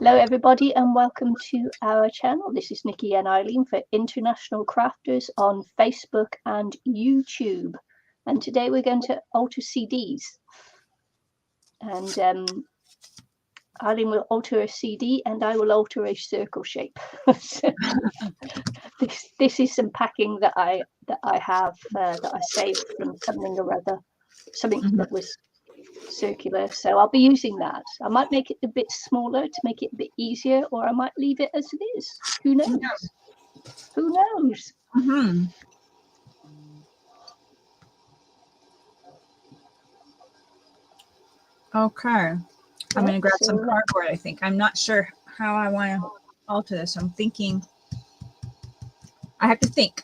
Hello everybody and welcome to our channel. This is Nicky and Ilene for International Crafters on Facebook and YouTube. And today we're going to alter CDs. And Ilene will alter a CD and I will alter a circle shape. So this is some packing that I have that I saved from something or other, something that was circular, so I'll be using that. I might make it a bit smaller to make it a bit easier, or I might leave it as it is. Who knows? Who knows? Okay, I'm going to grab some cardboard. I think I'm not sure how I want to alter this. I'm thinking I have to think.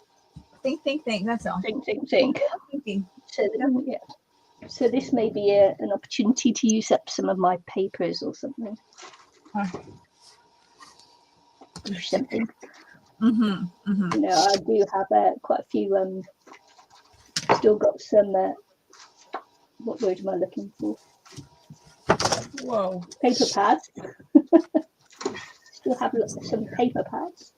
That's all. Think. Thinking. So this may be an opportunity to use up some of my papers or something. Or something. You know, I do have quite a few. Still got some. What word am I looking for? Whoa. Paper pads. Still have some paper pads.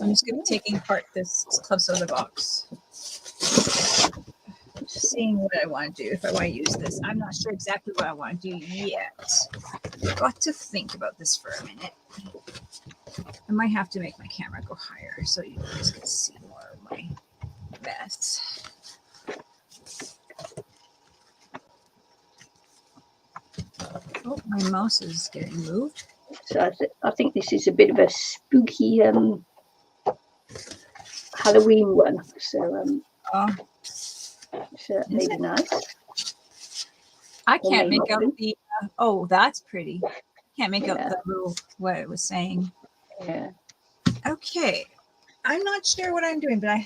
I'm just going to be taking apart this club soda box. Seeing what I want to do, if I want to use this. I'm not sure exactly what I want to do yet. I've got to think about this for a minute. I might have to make my camera go higher so you guys can see more of my mess. Oh, my mouse is getting moved. So I think this is a bit of a spooky Halloween one. So so that may be nice. I can't make out the. Oh, that's pretty. Can't make out the little what it was saying. Yeah. Okay, I'm not sure what I'm doing, but I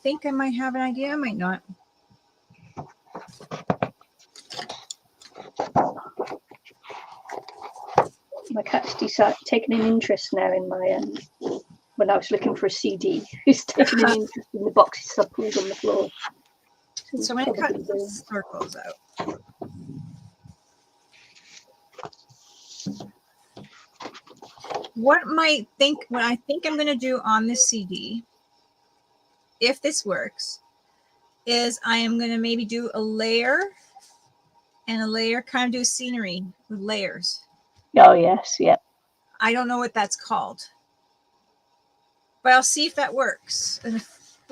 think I might have an idea. I might not. My cat's taken an interest now in my when I was looking for a CD. He's taken an interest in the boxes I pulled on the floor. So I'm going to cut the circles out. What I think I'm going to do on this CD, if this works, is I am going to maybe do a layer and a layer, kind of do scenery with layers. Oh, yes, yeah. I don't know what that's called, but I'll see if that works.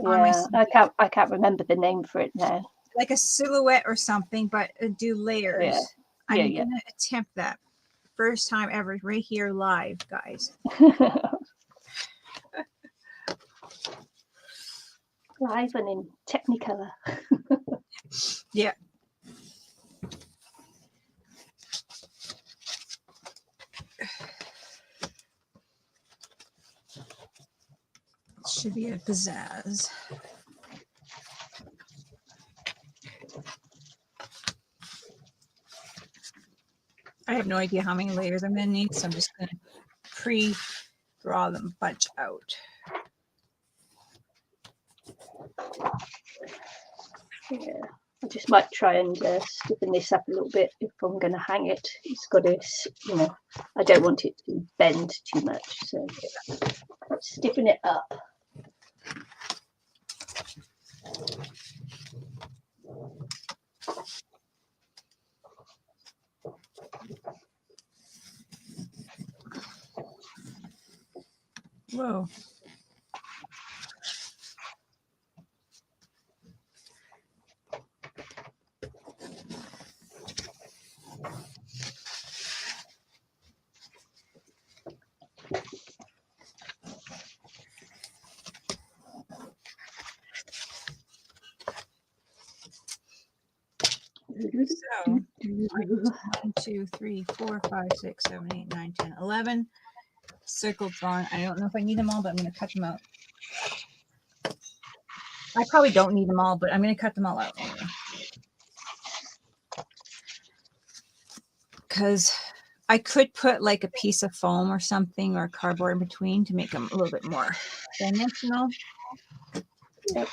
Yeah, I can't remember the name for it now. Like a silhouette or something, but do layers. Yeah. I'm gonna attempt that first time ever, right here live, guys. Live and in Technicolor. Yeah. Should be a pizzazz. I have no idea how many layers I'm going to need, so I'm just going to pre-draw them bunch out. Yeah, I just might try and stiffen this up a little bit if I'm going to hang it. It's got to, you know, I don't want it to bend too much, so let's stiffen it up. Whoa. So 1, 2, 3, 4, 5, 6, 7, 8, 9, 10, 11 circles drawn. I don't know if I need them all, but I'm going to cut them out. I probably don't need them all, but I'm going to cut them all out anyway. Because I could put like a piece of foam or something or cardboard in between to make them a little bit more dimensional. Yep.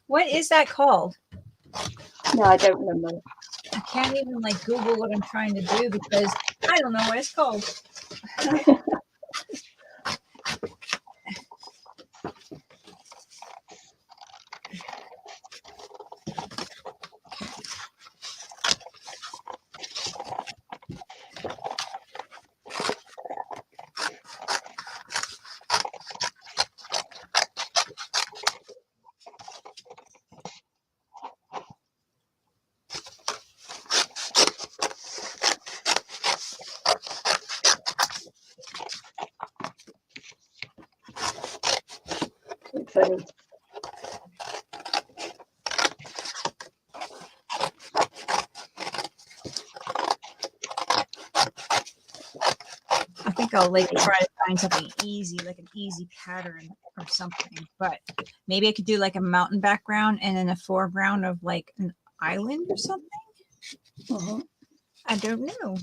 What is that called? No, I don't remember. I can't even like Google what I'm trying to do because I don't know what it's called. It's funny. I think I'll like try to find something easy, like an easy pattern or something. But maybe I could do like a mountain background and then a foreground of like an island or something. Mhm. I don't know.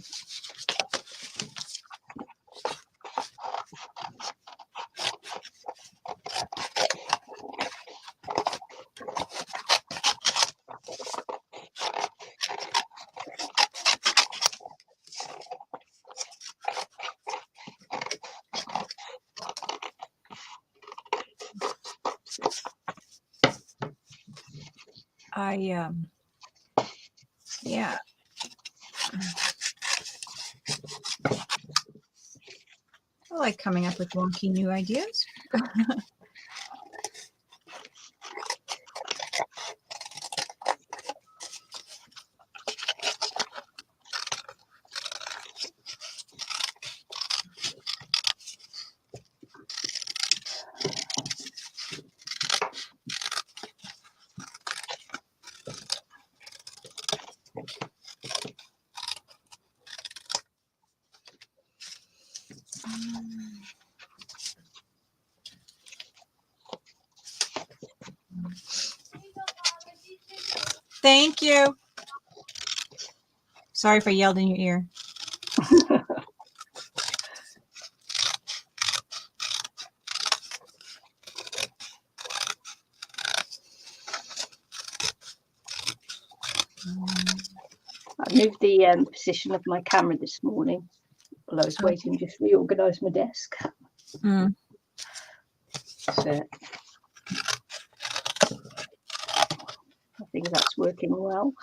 Yeah. I like coming up with wonky new ideas. Thank you. Sorry if I yelled in your ear. I moved the position of my camera this morning while I was waiting, just reorganise my desk. Mm. So I think that's working well.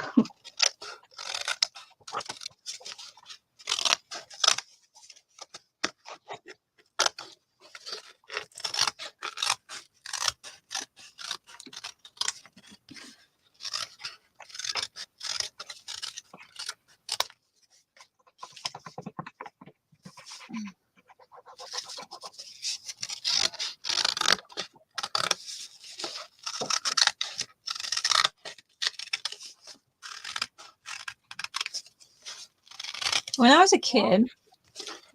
When I was a kid,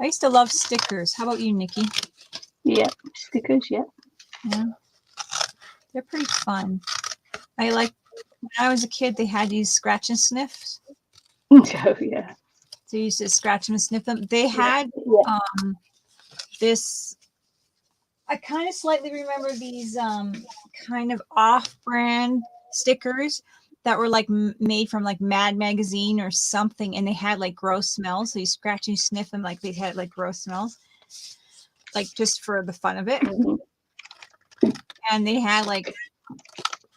I used to love stickers. How about you, Nikki? Yeah, stickers, yeah. Yeah. They're pretty fun. I like when I was a kid, they had these scratch and sniffs. Oh, yeah. So you used to scratch them and sniff them. They had Yeah. this, I kind of slightly remember these kind of off-brand stickers that were like made from like Mad Magazine or something, and they had like gross smells. So you scratch and you sniff them like they had like gross smells, like just for the fun of it. Mhm. And they had like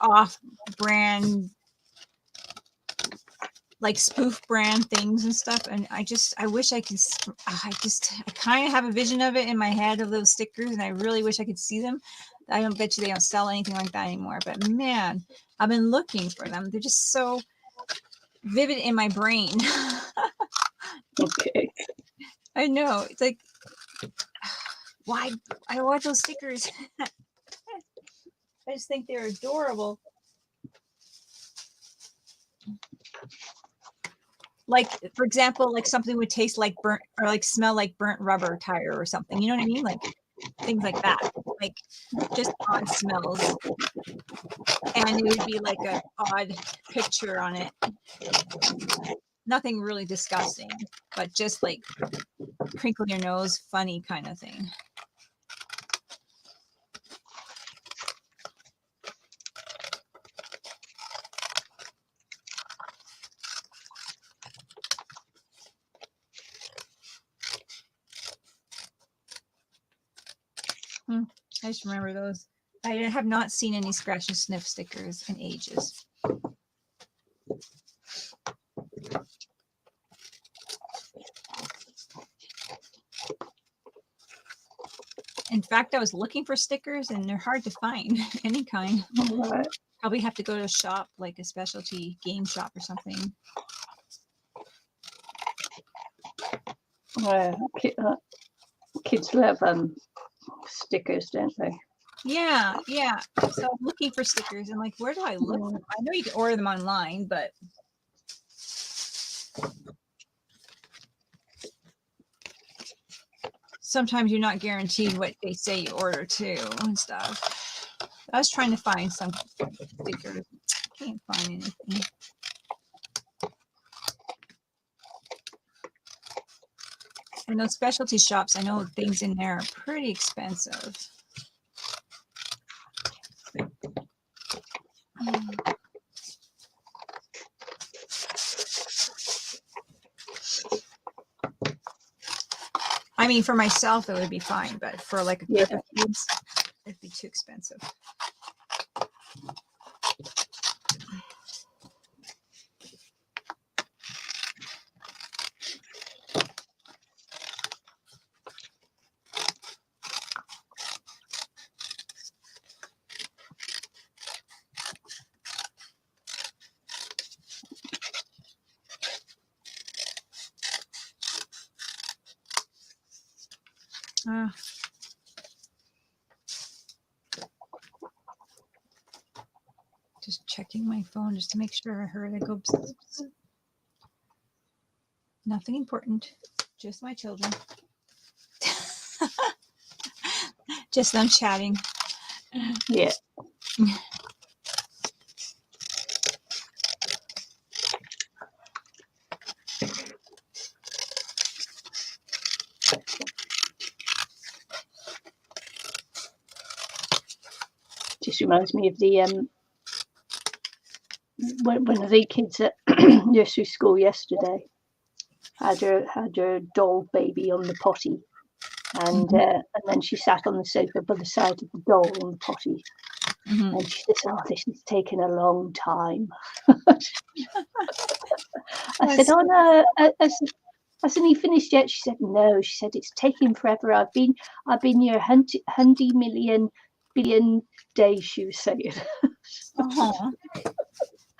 off-brand, like spoof brand things and stuff. And I wish I could, I kind of have a vision of it in my head of those stickers, and I really wish I could see them. I don't bet you they don't sell anything like that anymore, but man, I've been looking for them. They're just so vivid in my brain. Okay. I know. It's like, why I want those stickers. I just think they're adorable. Like, for example, like something would taste like burnt or like smell like burnt rubber tire or something. You know what I mean? Like things like that. Like just odd smells. And it would be like an odd picture on it. Nothing really disgusting, but just like crinkle your nose, funny kind of thing. I just remember those. I have not seen any scratch and sniff stickers in ages. In fact, I was looking for stickers and they're hard to find, any kind. Right. Probably have to go to a shop, like a specialty game shop or something. Kids love stickers, don't they? Yeah, yeah. So I'm looking for stickers and like, where do I look? Yeah. I know you can order them online, but sometimes you're not guaranteed what they say you order too and stuff. I was trying to find some stickers. Can't find anything. And those specialty shops, I know things in there are pretty expensive. I mean, for myself, it would be fine, but for like a group of kids, it'd be too expensive. Just checking my phone just to make sure I heard it go. Bzz, bzz. Nothing important, just my children. Just them chatting. Yeah. Just reminds me of the one of the kids at nursery school yesterday had her doll baby on the potty, and then she sat on the sofa by the side of the doll on the potty, and she says, "Oh, this is taking a long time." I said, "Oh no, hasn't he finished yet?" She said, "No." She said, "It's taking forever. I've been here 100 billion days." She was saying. Oh,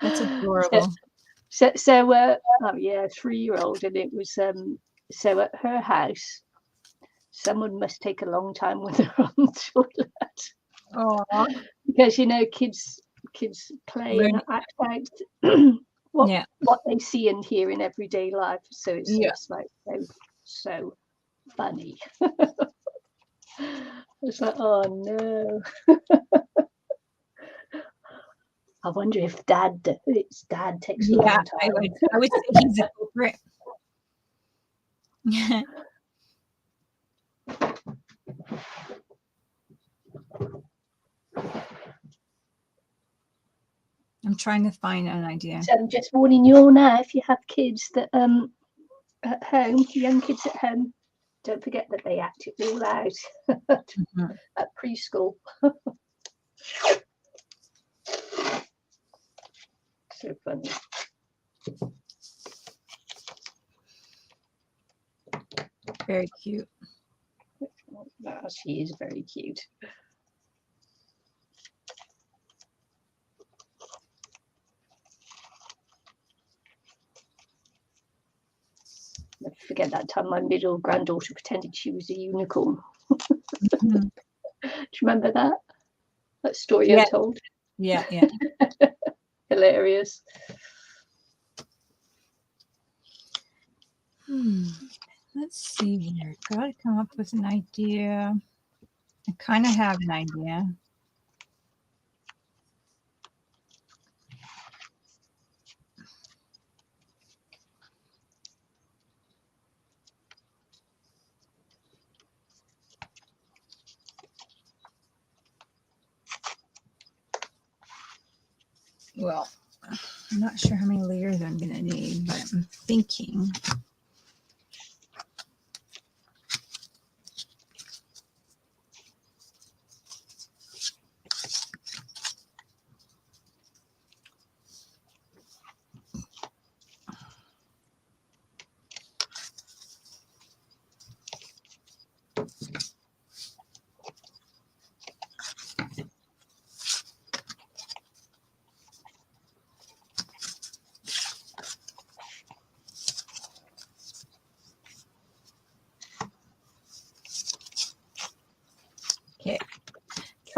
that's adorable. So, oh yeah, 3-year-old, and it was so at her house, someone must take a long time with her on the toilet. Oh, because kids play and act out what they see and hear in everyday life. So it's just like so funny. It's like, oh no. I wonder if Dad takes a long time. I would say he's a culprit. I'm trying to find an idea. So I'm just warning you all now, if you have kids that at home, young kids at home, don't forget that they act it all out at preschool. So funny. Very cute. She is very cute. I forget that time my middle granddaughter pretended she was a unicorn. Do you remember that story I told? Yeah. Hilarious. Let's see here. Gotta come up with an idea. I kind of have an idea. Well, I'm not sure how many layers I'm going to need, but I'm thinking.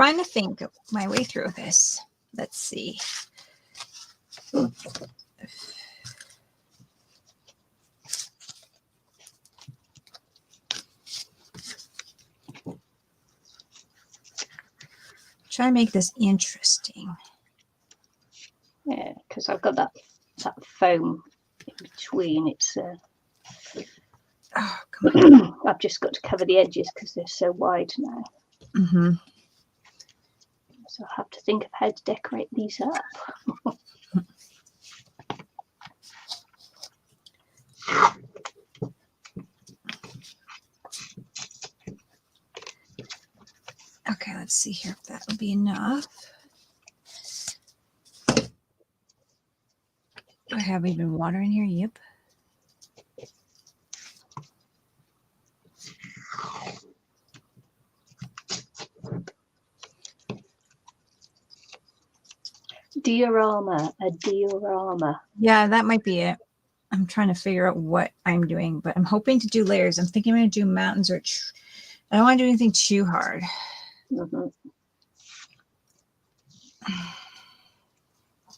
trying to think my way through this. Let's see. Try to make this interesting. Yeah, because I've got that foam in between. It's Oh, come on. I've just got to cover the edges because they're so wide now. Mm-hmm. So I have to think of how to decorate these up. Okay, let's see here if that will be enough. Do I have even water in here? Yep. Diorama, a diorama. Yeah, that might be it. I'm trying to figure out what I'm doing, but I'm hoping to do layers. I'm thinking I'm going to do mountains or I don't want to do anything too hard. Mm-hmm.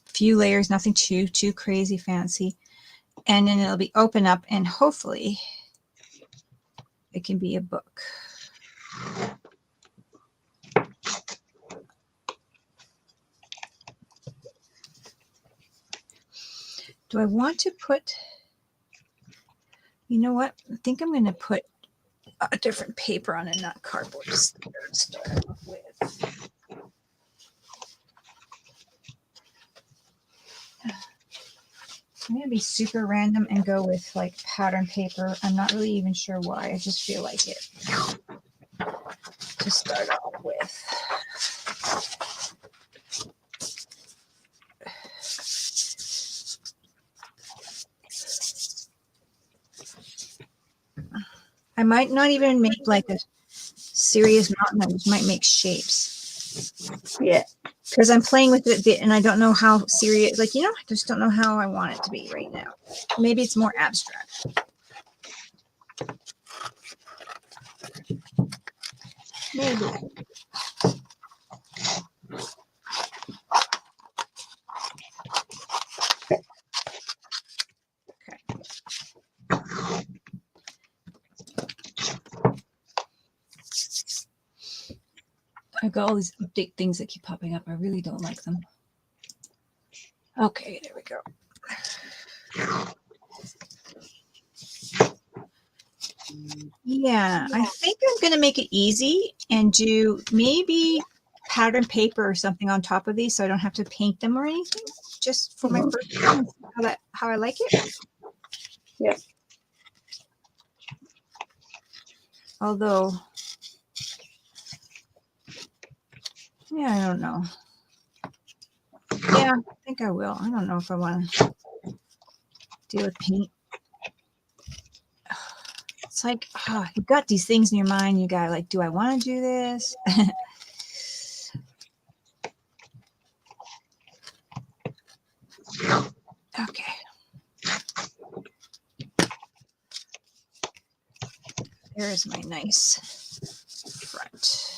Few layers, nothing too crazy fancy. And then it'll be open up and hopefully it can be a book. Do I want to put, you know what? I think I'm going to put a different paper on it, not cardboard to start off with. I'm going to be super random and go with like pattern paper. I'm not really even sure why. I just feel like it to start off with. I might not even make like a serious mountain. I just might make shapes. Yeah. Because I'm playing with it a bit and I don't know how serious, like, I just don't know how I want it to be right now. Maybe it's more abstract. Maybe. Okay. I've got all these update things that keep popping up. I really don't like them. Okay, there we go. Yeah, I think I'm going to make it easy and do maybe pattern paper or something on top of these so I don't have to paint them or anything. Just for my first time, how I like it. Yeah. Although, yeah, I don't know. Yeah, I think I will. I don't know if I want to deal with paint. It's like, you've got these things in your mind. You got like, do I want to do this? Okay. There's my nice front.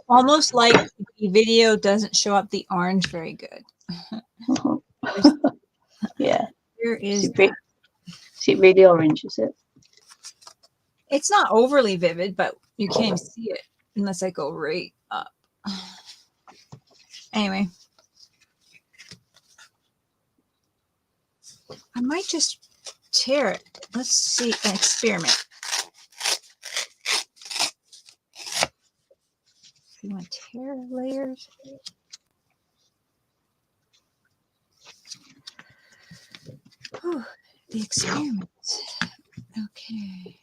Almost like the video doesn't show up the orange very good. Yeah. There is. Is it really orange, is it? It's not overly vivid, but you can't even see it unless I go right up. Anyway. I might just tear it. Let's see, an experiment. You want to tear layers? Oh, the experiment. Okay.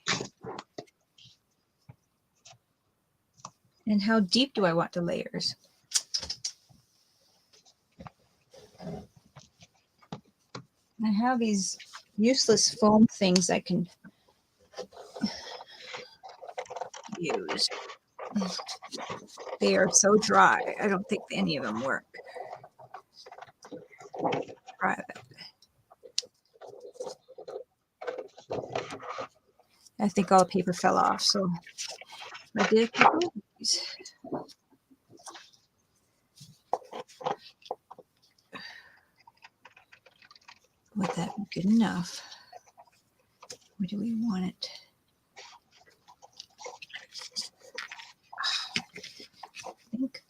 And how deep do I want the layers? have these useless foam things I can use. They are so dry. I don't think any of them work. Try it. I think all the paper fell off, so I did a couple of these. Would that be good enough? Where do we want it?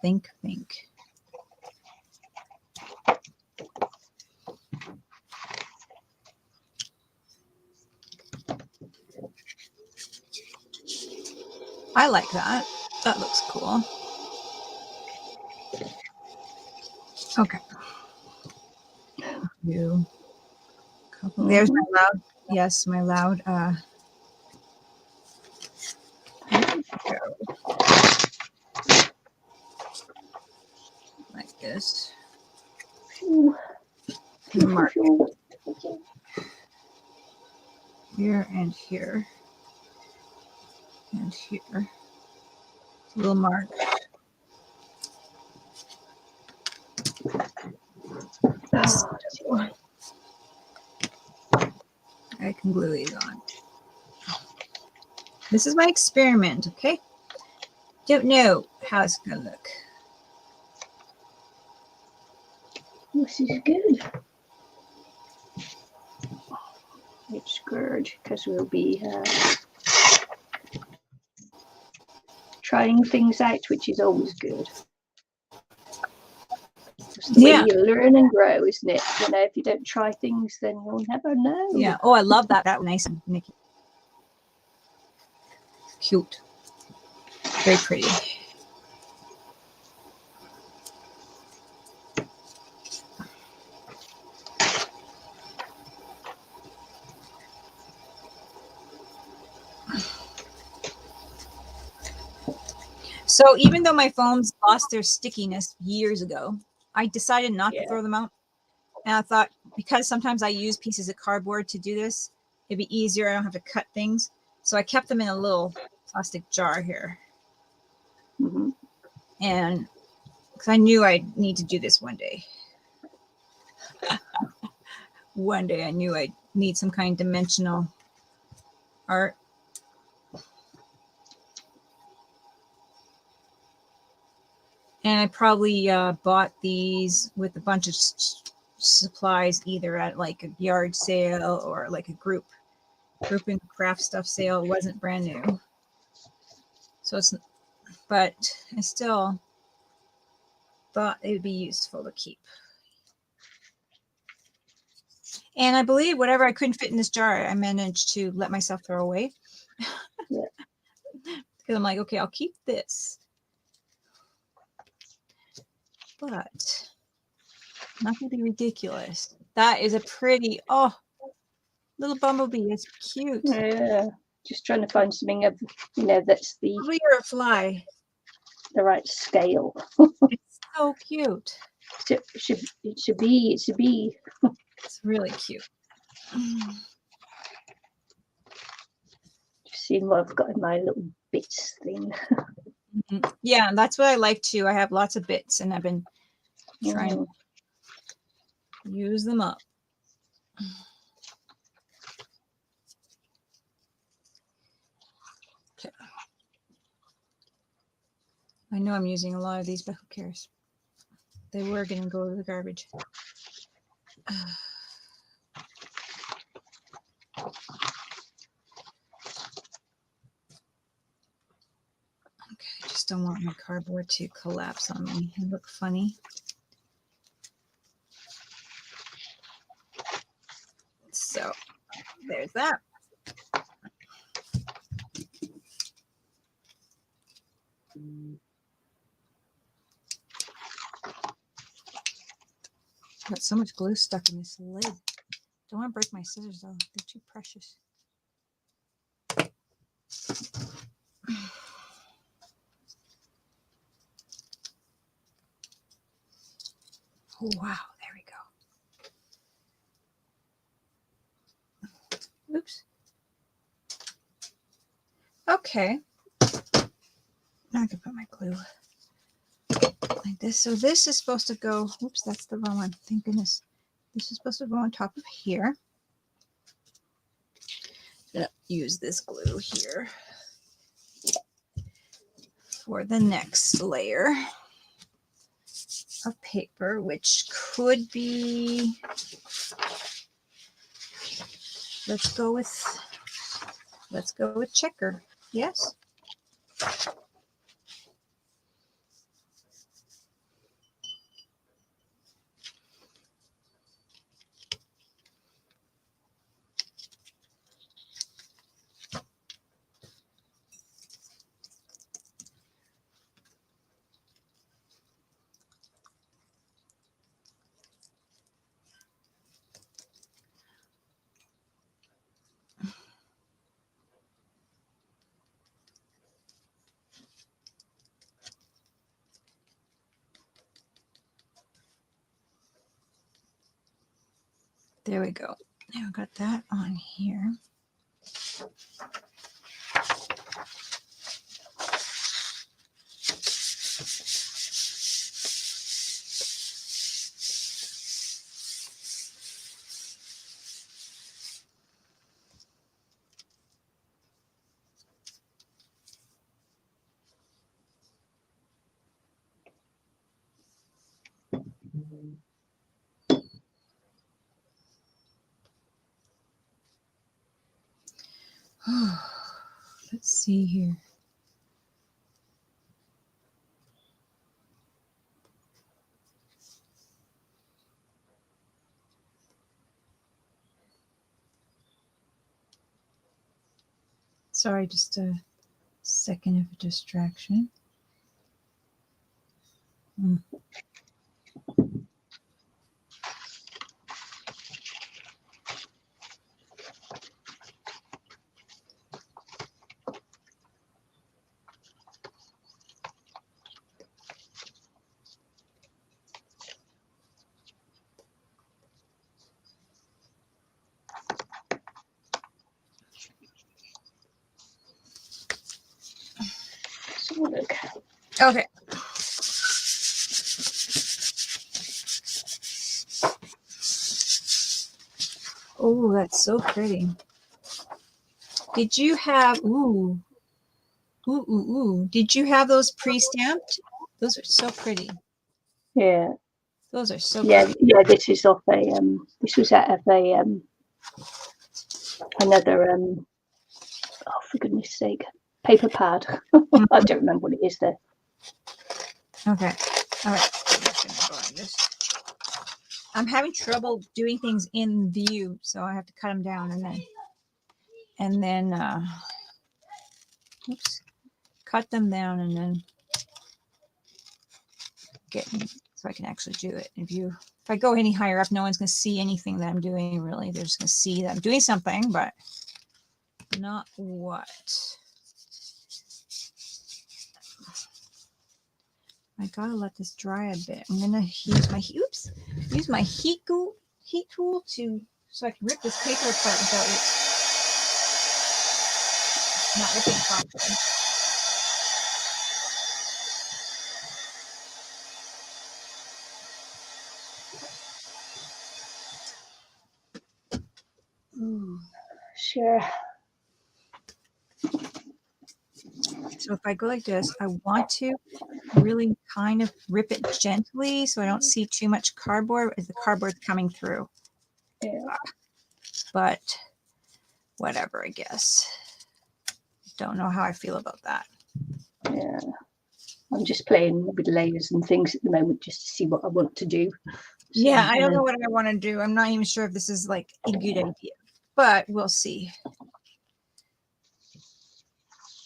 Think. I like that. That looks cool. Okay. There's my loud. Yes, my loud. Like this. Mark here and here and here. Little mark. I can glue these on. This is my experiment, okay? Don't know how it's gonna look. This is good. It's good because we'll be trying things out, which is always good. It's the way you learn and grow, isn't it? You know, if you don't try things, then you'll never know. Yeah. Oh, I love that. That was nice and Nicky. Cute. Very pretty. So even though my foams lost their stickiness years ago, I decided not to throw them out. And I thought, because sometimes I use pieces of cardboard to do this, it'd be easier. I don't have to cut things. So I kept them in a little plastic jar here. Mm-hmm. And because I knew I'd need to do this one day. One day I knew I'd need some kind of dimensional art. And I probably bought these with a bunch of supplies, either at like a yard sale or like a grouping craft stuff sale. It wasn't brand new. So it's, but I still thought it would be useful to keep. And I believe whatever I couldn't fit in this jar, I managed to let myself throw away. Yeah. Because I'm like, okay, I'll keep this. But not going to be ridiculous. That is a pretty, little bumblebee. It's cute. Yeah. Just trying to find something of, you know, that's the You're a fly. The right scale. It's so cute. It should be. It's really cute. Just seeing what I've got in my little bits thing. Yeah, that's what I like too. I have lots of bits and I've been trying to use them up. Okay. I know I'm using a lot of these, but who cares? They were going to go to the garbage. Okay, I just don't want my cardboard to collapse on me and look funny. So there's that. Got so much glue stuck in this lid. Don't want to break my scissors though. They're too precious. Oh, wow. There we go. Oops. Okay. Now I can put my glue like this. So this is supposed to go, oops, that's the wrong one. Thank goodness. This is supposed to go on top of here. I'm gonna use this glue here for the next layer of paper, which could be, let's go with checker. Yes. There we go. Now I've got that on here. Let's see here. Sorry, just a second of a distraction. So look. Okay. Oh, that's so pretty. Did you have, did you have those pre-stamped? Those are so pretty. Yeah. Those are so Yeah, pretty. yeah. This is off a this was out of a another oh, for goodness sake, paper pad. I don't remember what it is there. Okay. All right. I'm having trouble doing things in view, so I have to cut them down and then oops, cut them down and then get so I can actually do it in view. If I go any higher up, no one's going to see anything that I'm doing, really. They're just going to see that I'm doing something, but not what. I gotta let this dry a bit. I'm gonna use my heat tool so I can rip this paper apart without it not ripping properly. Ooh, sure. So if I go like this, I want to really kind of rip it gently so I don't see too much cardboard as the cardboard's coming through. Yeah. But whatever, I guess. Don't know how I feel about that. Yeah. I'm just playing with layers and things at the moment just to see what I want to do. So, yeah, I don't know what I want to do. I'm not even sure if this is like a good idea, but we'll see.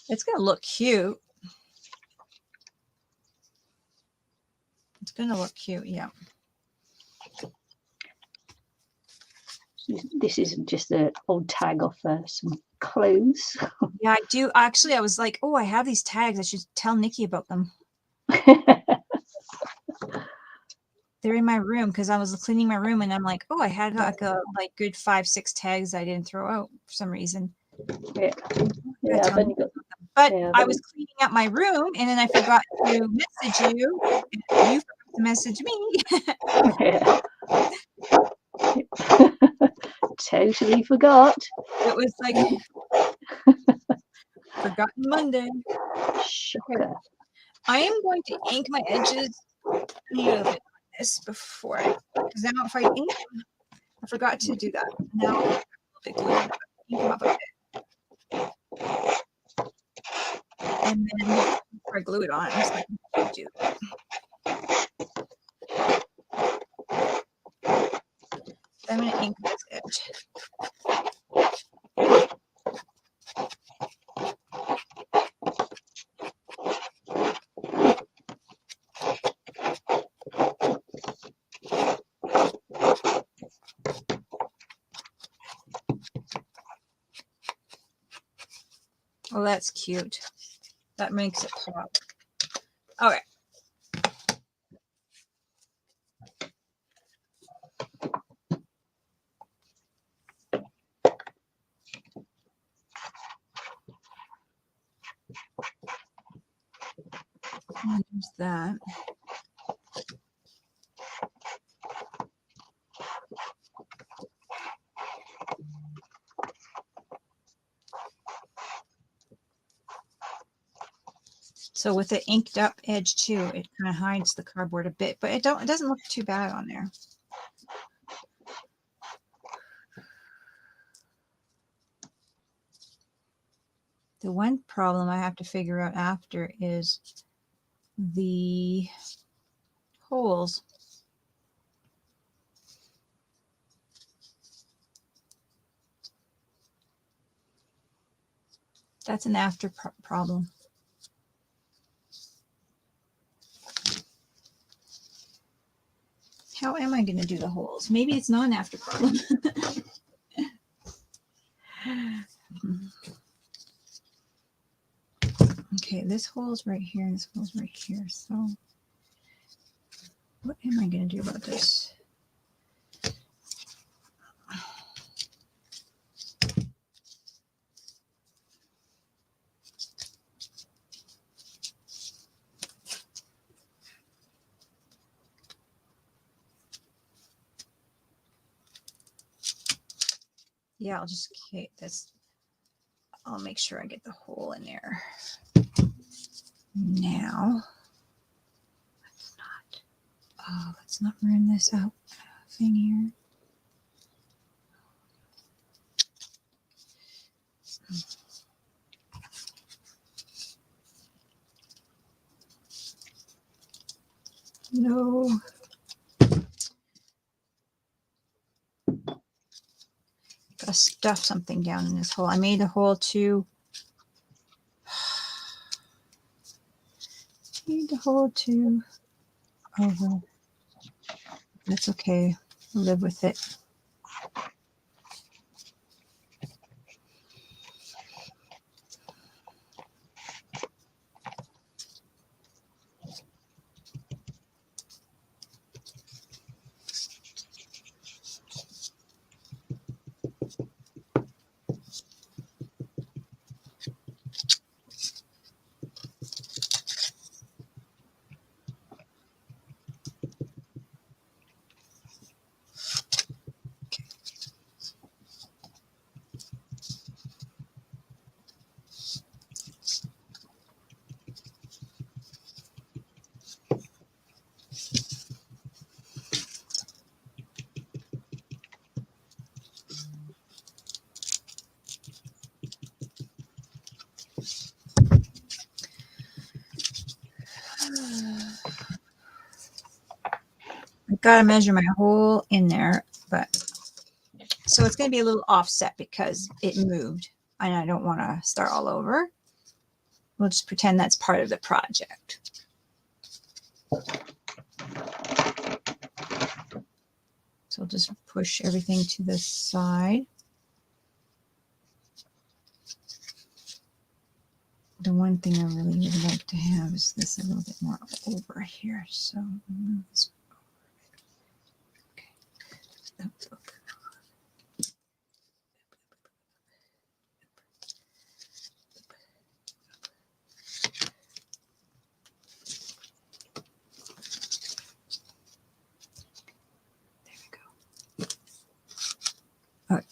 It's going to look cute. It's going to look cute, yeah. This is just an old tag off some clothes. Yeah, I do. Actually, I was like, oh, I have these tags. I should tell Nikki about them. they're in my room because I was cleaning my room and I'm like, oh, I had like a good 5-6 tags I didn't throw out for some reason. Yeah. Yeah, That's I've only got, but yeah, I was cleaning up my room and then I forgot to message you. And you forgot to message me. yeah. Totally forgot. It was like forgotten Monday. Shocker. I am going to ink my edges a little bit on this before because now if I ink them, I forgot to do that. Now I'll put a little bit glue on it, ink them up a bit. And then before I glue it on, I'm just like, do that. I'm going to ink this edge. Oh, that's cute. That makes it pop. Okay. Use that. So with the inked up edge too, it kind of hides the cardboard a bit, but it doesn't look too bad on there. The one problem I have to figure out after is the holes. That's an after problem. How am I going to do the holes? Maybe it's not an after problem. Okay, this hole's right here and this hole's right here. So what am I going to do about this? Yeah, I'll just okay this. I'll make sure I get the hole in there. Now, let's not ruin this out thing here. No. Gotta stuff something down in this hole. I made a hole too. Made the hole too. Oh, that's okay. I'll live with it. I've got to measure my hole in there, but so it's going to be a little offset because it moved and I don't want to start all over. We'll just pretend that's part of the project. So I'll just push everything to the side. The one thing I really would like to have is this a little bit more over here. So move this over. All right.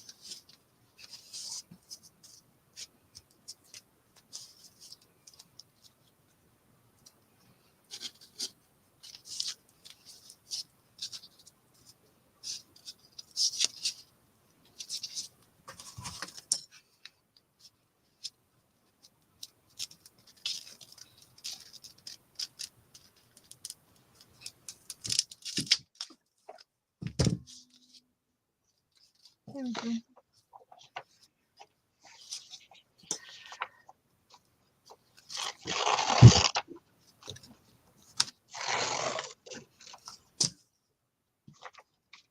There we go.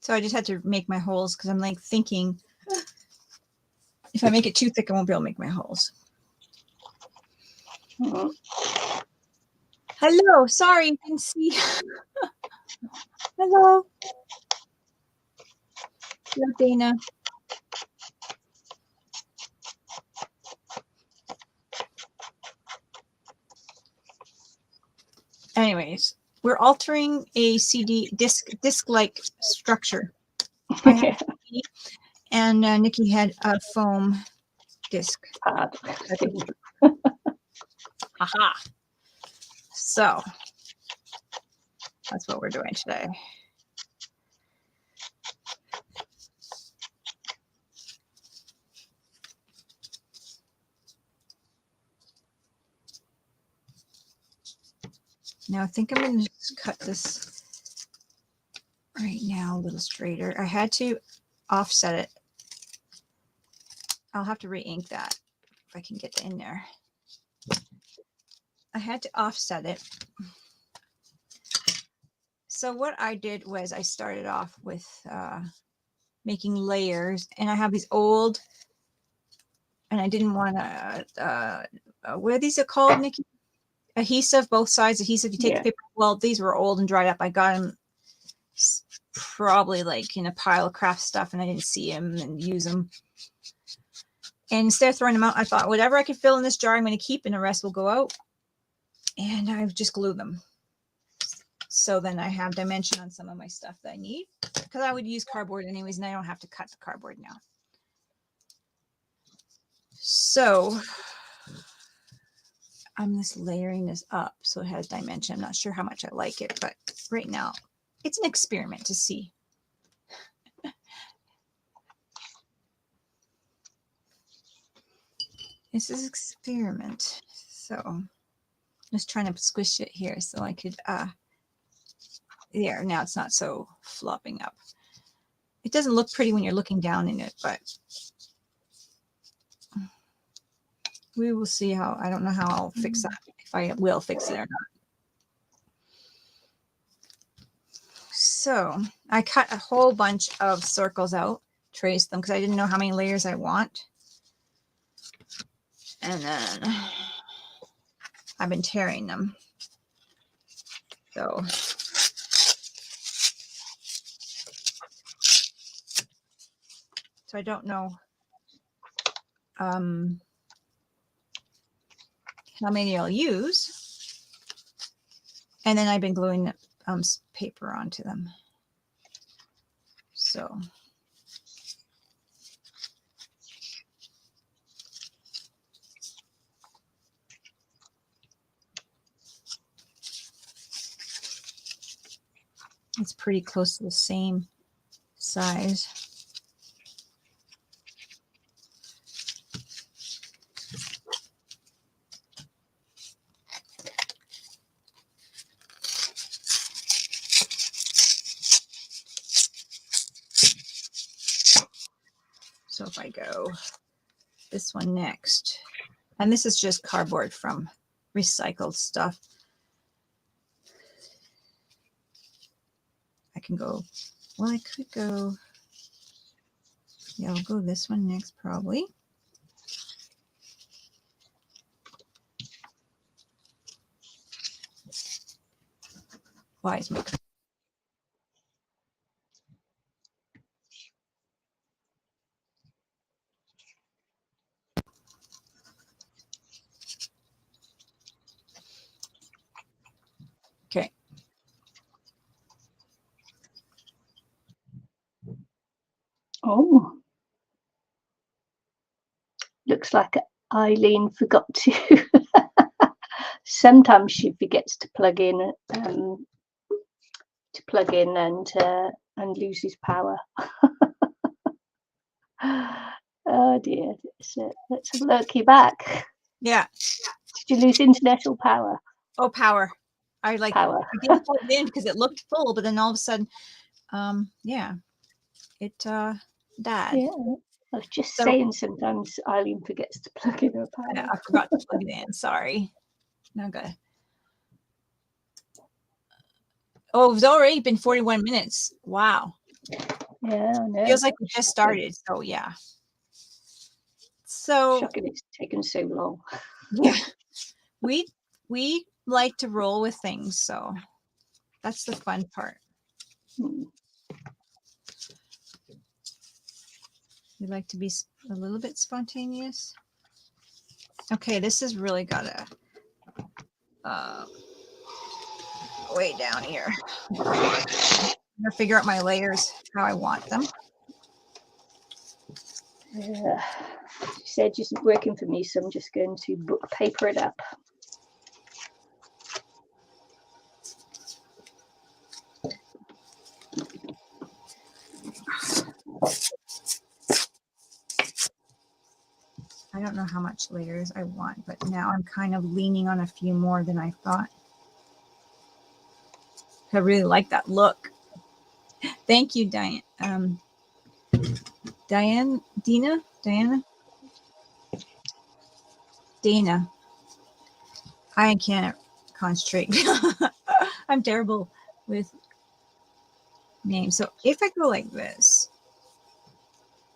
So I just had to make my holes because I'm like thinking if I make it too thick, I won't be able to make my holes. Hello, sorry, didn't see. Hello. Hello, Dana. Anyways, we're altering a CD disc-like structure. I have a CD, and Nikki had a foam disc. Haha. So that's what we're doing today. Now I think I'm going to just cut this right now a little straighter. I had to offset it. I'll have to re-ink that if I can get in there. I had to offset it. So what I did was I started off with making layers, and I have these old, and I didn't want to, what are these called, Nikki? Adhesive, both sides adhesive. You take the paper. Well, these were old and dried up. I got them probably like in a pile of craft stuff, and I didn't see them and use them. And instead of throwing them out, I thought whatever I can fill in this jar, I'm going to keep, and the rest will go out. And I've just glued them. So then I have dimension on some of my stuff that I need, because I would use cardboard anyways, and I don't have to cut the cardboard now. So I'm just layering this up so it has dimension. I'm not sure how much I like it, but right now it's an experiment to see. This is experiment. So I'm just trying to squish it here so I could, there, now it's not so flopping up. It doesn't look pretty when you're looking down in it, but we will see how, I don't know how I'll fix that, if I will fix it or not. So I cut a whole bunch of circles out, traced them because I didn't know how many layers I want. And then I've been tearing them. So I don't know how many I'll use. And then I've been gluing paper onto them. So it's pretty close to the same size. So if I go this one next, and this is just cardboard from recycled stuff. I can go, well, I could go, yeah, I'll go this one next probably. Why is my Oh, looks like Ilene forgot to. Sometimes she forgets to plug in and loses power. Oh dear. So let's have a look. You're back. Yeah. Did you lose internet or power? Oh, power. I Power. didn't plug it in because it looked full, but then all of a sudden, yeah, it died. Yeah. I was just So- saying sometimes Ilene forgets to plug in her power. Yeah, I forgot to plug it in. Sorry. Now I gotta. Oh, it's already been 41 minutes. Wow. Yeah, I know. Feels like we just started. So yeah. So Shocking it's taken so long. yeah, we like to roll with things, so that's the fun part. Hmm. We like to be a little bit spontaneous. Okay, this has really got to way down here. I'm gonna figure out my layers how I want them. She said isn't working for me, so I'm just going to book paper it up. I don't know how much layers I want, but now I'm kind of leaning on a few more than I thought. I really like that look. Thank you, Diane. Dana. I can't concentrate. I'm terrible with names. So if I go like this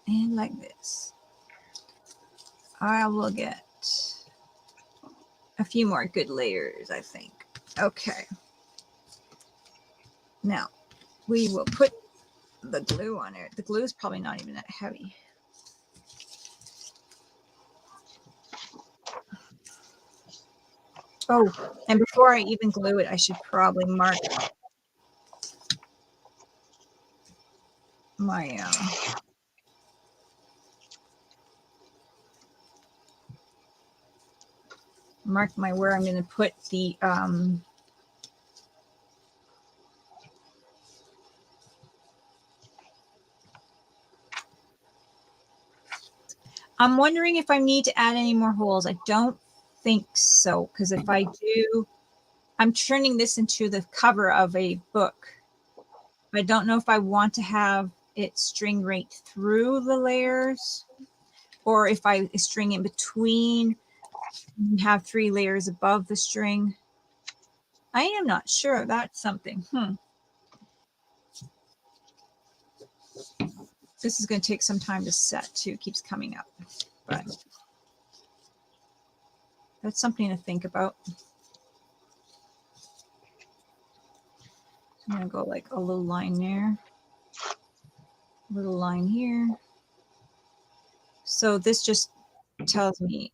and like this, I will get a few more good layers, I think. Okay. Now we will put the glue on it. The glue is probably not even that heavy. Oh, and before I even glue it, I should probably mark my where I'm going to put the I'm wondering if I need to add any more holes. I don't think so, because if I do, I'm turning this into the cover of a book. I don't know if I want to have it string right through the layers, or if I string in between and have 3 layers above the string. I am not sure. That's something. This is going to take some time to set too. It keeps coming up, but that's something to think about. I'm going to go like a little line there, a little line here. So this just tells me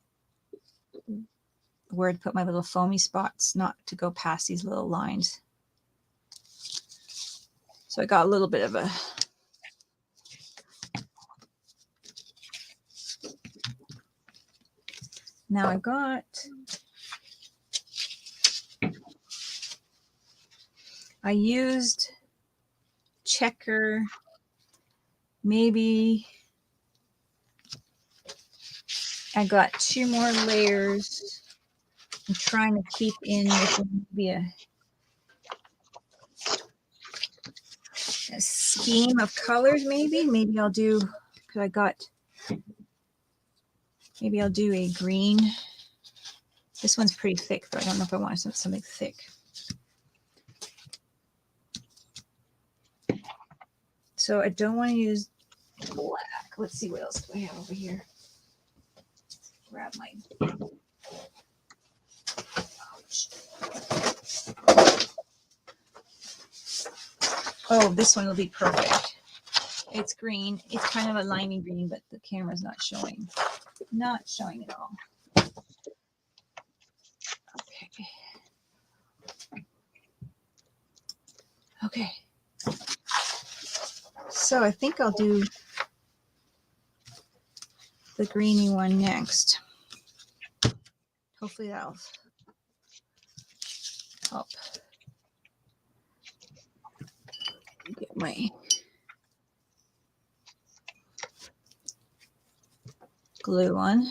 where to put my little foamy spots, not to go past these little lines. So I got a little bit of a now I got I used checker, maybe I got 2 more layers. I'm trying to keep in maybe a scheme of colors. Maybe I'll do, because I got, maybe I'll do a green. This one's pretty thick, but I don't know if I want something thick. So I don't want to use black. Let's see what else do I have over here. Grab my. Ouch. Oh, this one will be perfect. It's green. It's kind of a limey green, but the camera's not showing. Not showing at all. Okay. Okay. So I think I'll do the greeny one next. Hopefully that'll help get my glue on.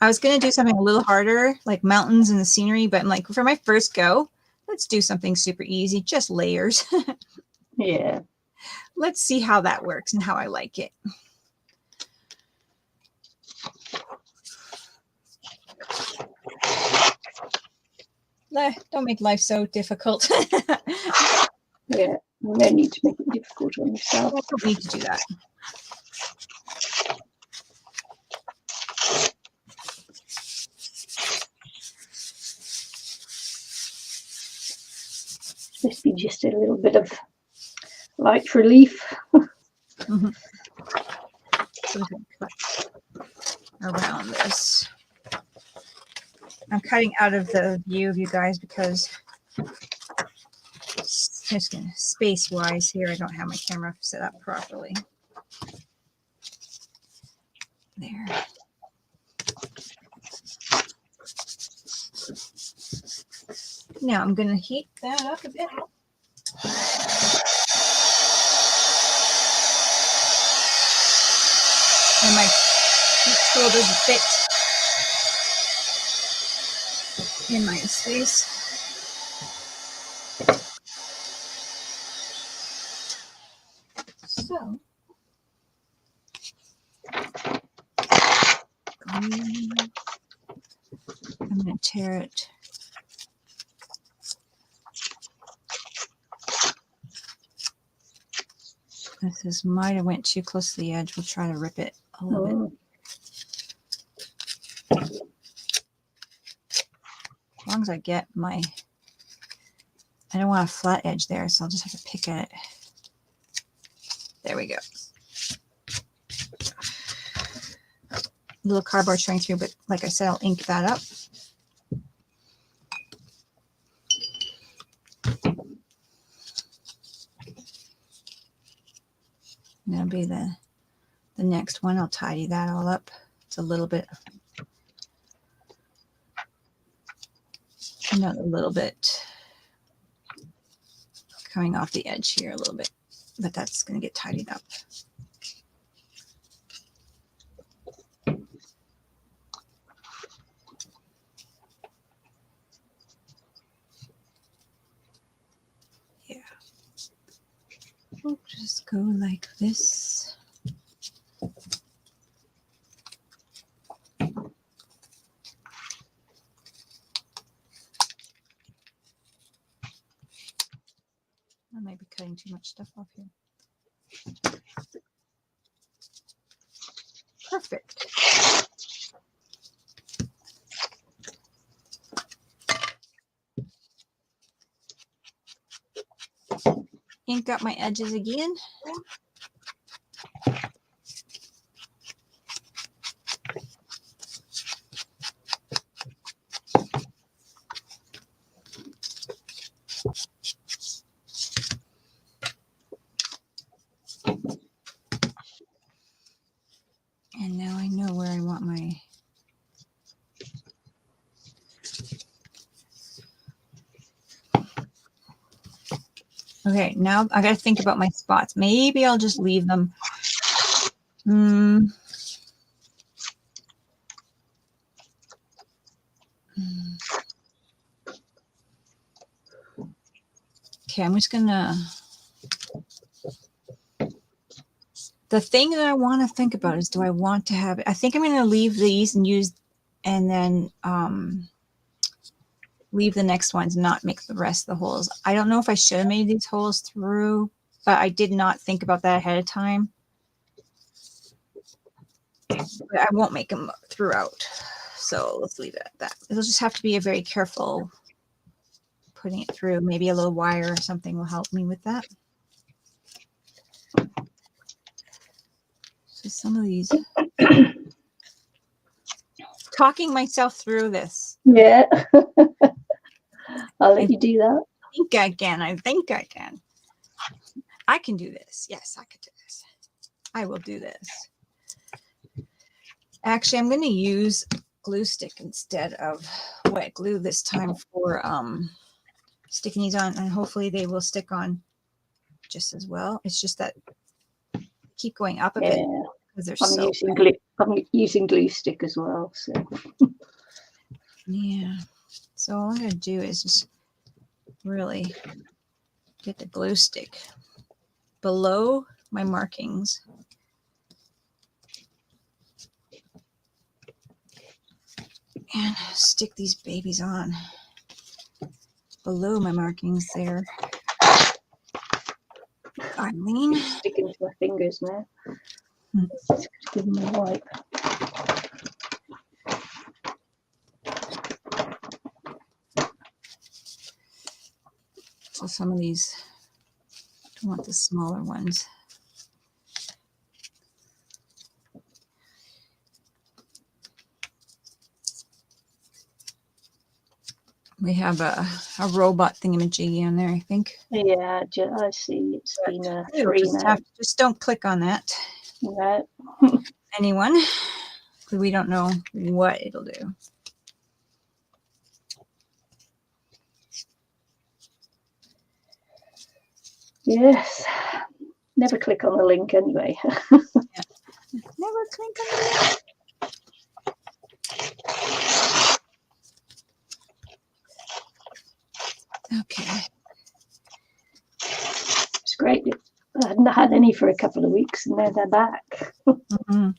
I was going to do something a little harder, like mountains and the scenery, but I'm like, for my first go, let's do something super easy, just layers. Yeah. Let's see how that works and how I like it. Don't make life so difficult. Yeah, no need to make it difficult on yourself. I don't need to do that. This be just a little bit of light relief. Mm-hmm. So cut around this. I'm cutting out of the view of you guys because just gonna space wise here, I don't have my camera set up properly. There. Now I'm gonna heat that up a bit. And my heat tool doesn't fit in my space. So I'm going to tear it. This might have went too close to the edge. We'll try to rip it a little bit. As long as I get my, I don't want a flat edge there, so I'll just have to pick at it. There we go. A little cardboard showing through, but like I said, I'll ink that up. And that'll be the next one. I'll tidy that all up. It's a little bit, not a little bit coming off the edge here a little bit, but that's going to get tidied up. Yeah. We'll just go like this. I might be cutting too much stuff off here. Perfect. Ink up my edges again. And now I know where I want my okay, now I got to think about my spots. Maybe I'll just leave them. Okay, I'm just gonna. The thing that I want to think about is, do I want to have it? I think I'm going to leave these and use, and then leave the next ones, not make the rest of the holes. I don't know if I should have made these holes through, but I did not think about that ahead of time. But I won't make them throughout. So let's leave it at that. It'll just have to be a very careful putting it through. Maybe a little wire or something will help me with that. So some of these, talking myself through this. Yeah. I'll let you do that. I think I can. I think I can. I can do this. Yes, I could do this. I will do this. Actually, I'm going to use glue stick instead of wet glue this time for sticking these on, and hopefully they will stick on just as well. It's just that keep going up a bit because they're I'm using glue stick as well. So yeah. So all I'm going to do is just really get the glue stick below my markings. And stick these babies on below my markings there. Ilene. Sticking to my fingers now. Let's give them a wipe. So some of these, I don't want the smaller ones. We have a robot thingamajiggy on there, I think. Yeah, I see. It's been a 3 now. Just don't click on that. No. Anyone, because we don't know what it'll do. Yes. Never click on the link anyway. Yeah. Never click on the link. Okay. It's great. I hadn't had any for a couple of weeks and now they're back. Mm-hmm.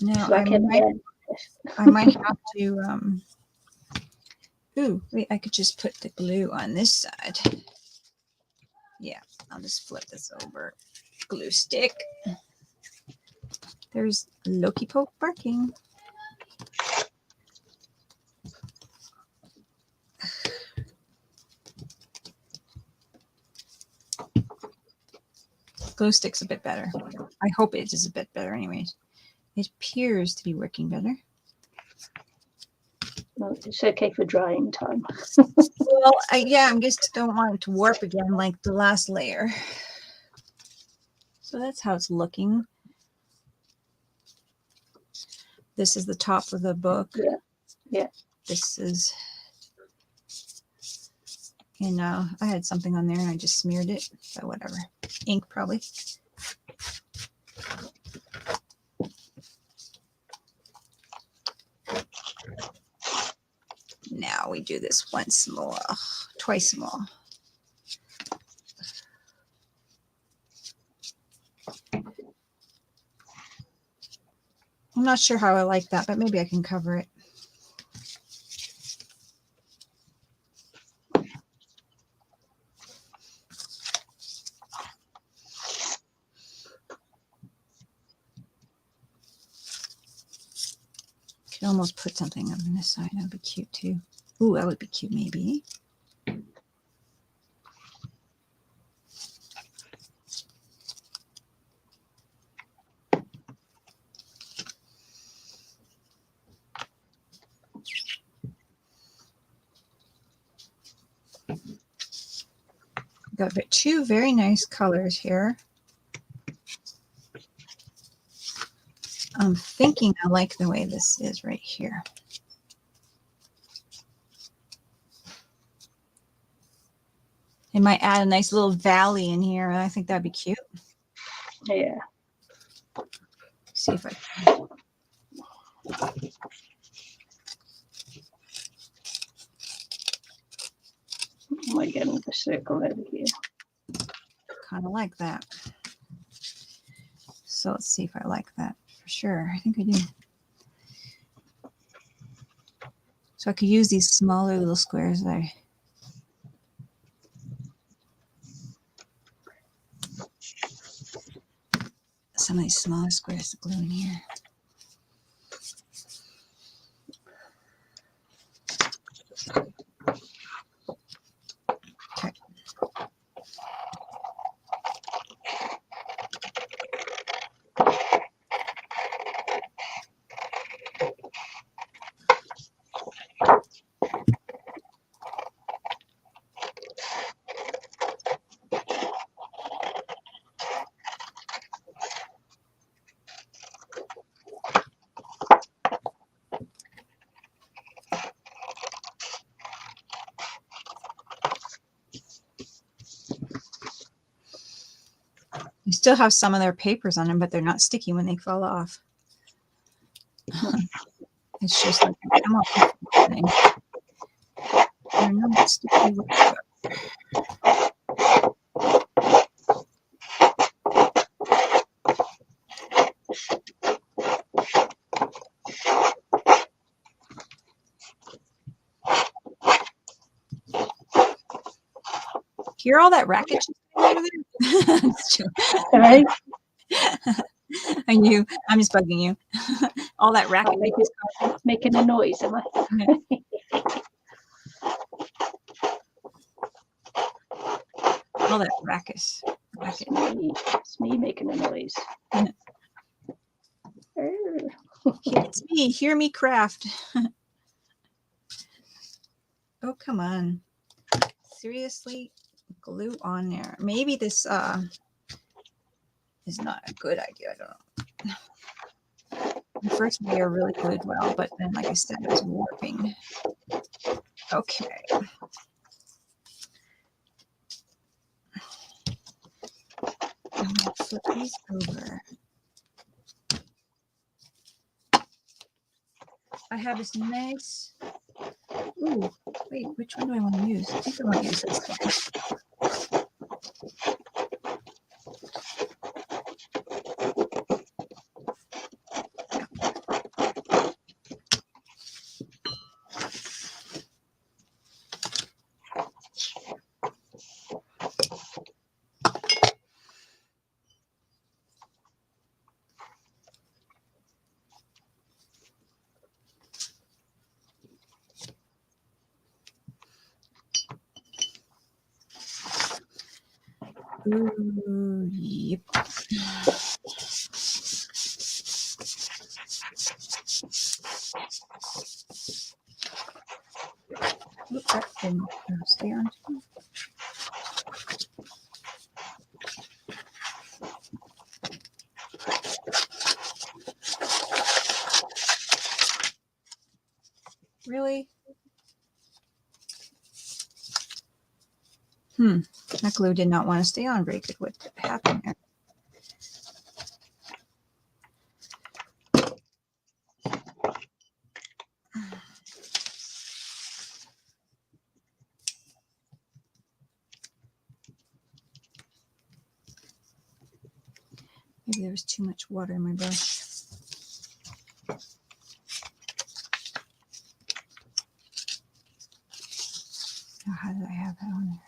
Now I might have to ooh, wait, I could just put the glue on this side. Yeah, I'll just flip this over. Glue stick. There's Loki Poke barking. Glue stick's a bit better. I hope it is a bit better anyways. It appears to be working better. No, it's okay for drying time. Well, I just don't want it to warp again like the last layer. So that's how it's looking. This is the top of the book. Yeah, yeah. This is, and I had something on there and I just smeared it, but whatever. Ink probably. Now we do this once more, twice more. I'm not sure how I like that, but maybe I can cover it. Could almost put something on this side. That would be cute too. Ooh, that would be cute maybe. Got two very nice colors here. I'm thinking I like the way this is right here. It might add a nice little valley in here. I think that'd be cute. Yeah. See if I can. I might get another circle over here. Kind of like that. So let's see if I like that for sure. I think I do. So I could use these smaller little squares there. Some of these smaller squares to glue in here. Okay. You still have some of their papers on them, but they're not sticky when they fall off. It's just like they come off. They're not sticky whatsoever. Hear all that racket over there? Right? I'm just bugging you. All that racket. Making a noise, am I? All that racket. It's me making a noise. It's me. Hear me craft. Oh, come on. Seriously? Glue on there. Maybe this is not a good idea. I don't know. The first layer really glued well, but then, like I said, it was warping. Okay. I'm going to flip these over. I have this nice. Ooh, wait, which one do I want to use? I think I want to use this one. Ooh, yep. Oops, that didn't stay on. Really? That glue did not want to stay on very good. What happened there? Maybe there was too much water in my brush. Oh, how did I have that on there?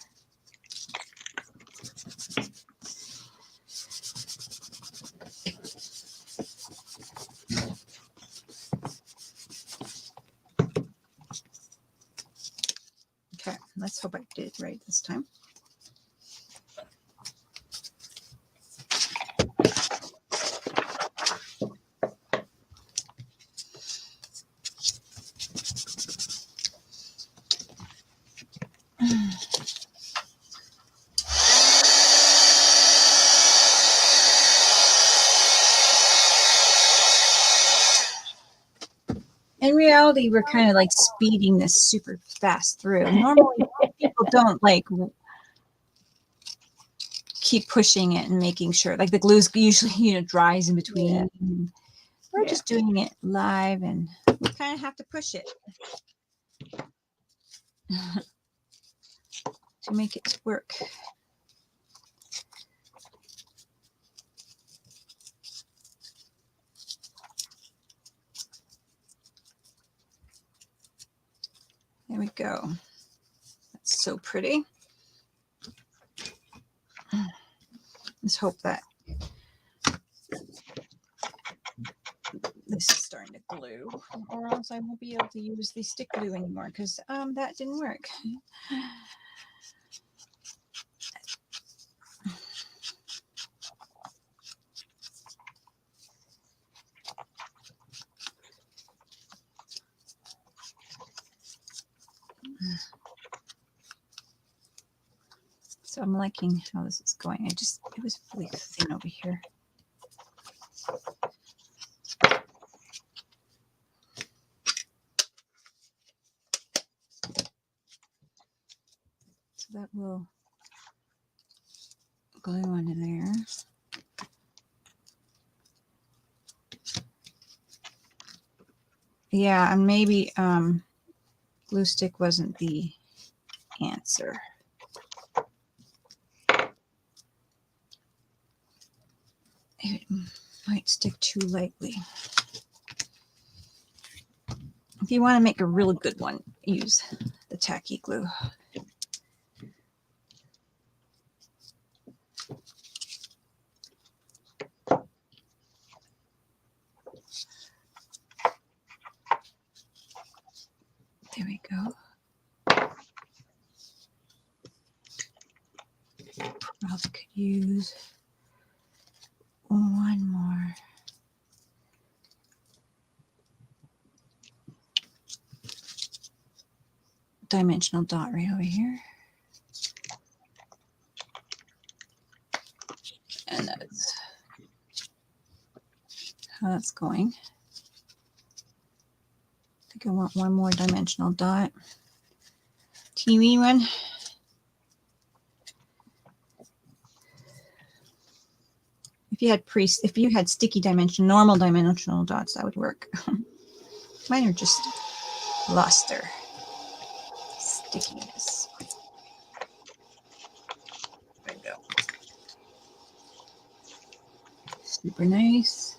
Okay, let's hope I did it right this time. In reality, we're kind of like speeding this super fast through. Normally, people don't like keep pushing it and making sure, like the glue's usually, dries in between. Yeah. We're just doing it live, and we kind of have to push it to make it work. There we go. That's so pretty. Let's hope that this is starting to glue, or else I won't be able to use the stick glue anymore, because that didn't work. So I'm liking how this is going. It was really thin over here. So that will glue onto there. Yeah, and maybe glue stick wasn't the answer. It might stick too lightly. If you want to make a really good one, use the tacky glue. There we go. Probably could use one more. Dimensional dot right over here. And that's how that's going. I think I want one more dimensional dot. Teeny one. If you had sticky normal dimensional dots, that would work. Mine are just lost their stickiness. There we go. Super nice.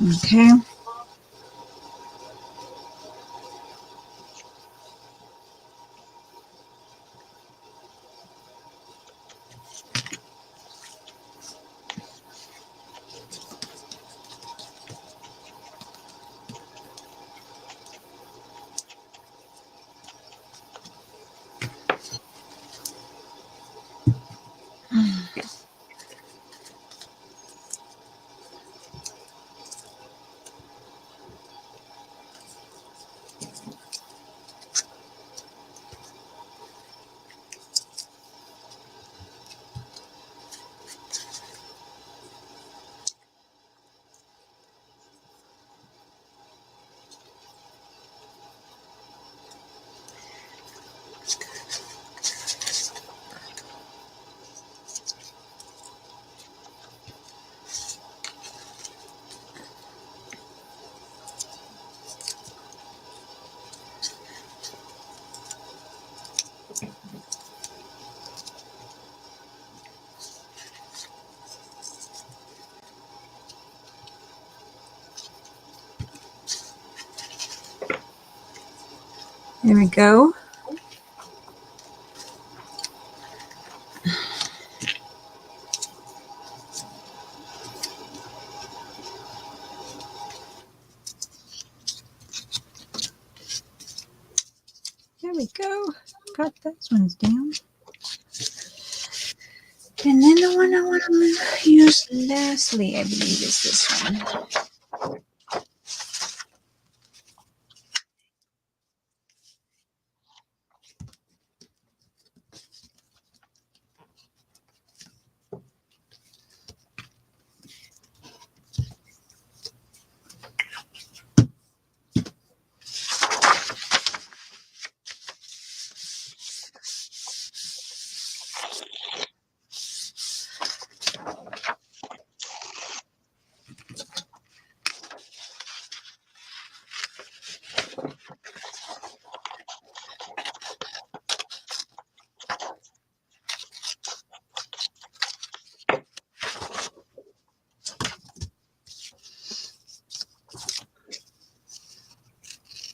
Okay. There we go. There we go. Got those ones down. And then the one I want to use lastly, I believe, is this one.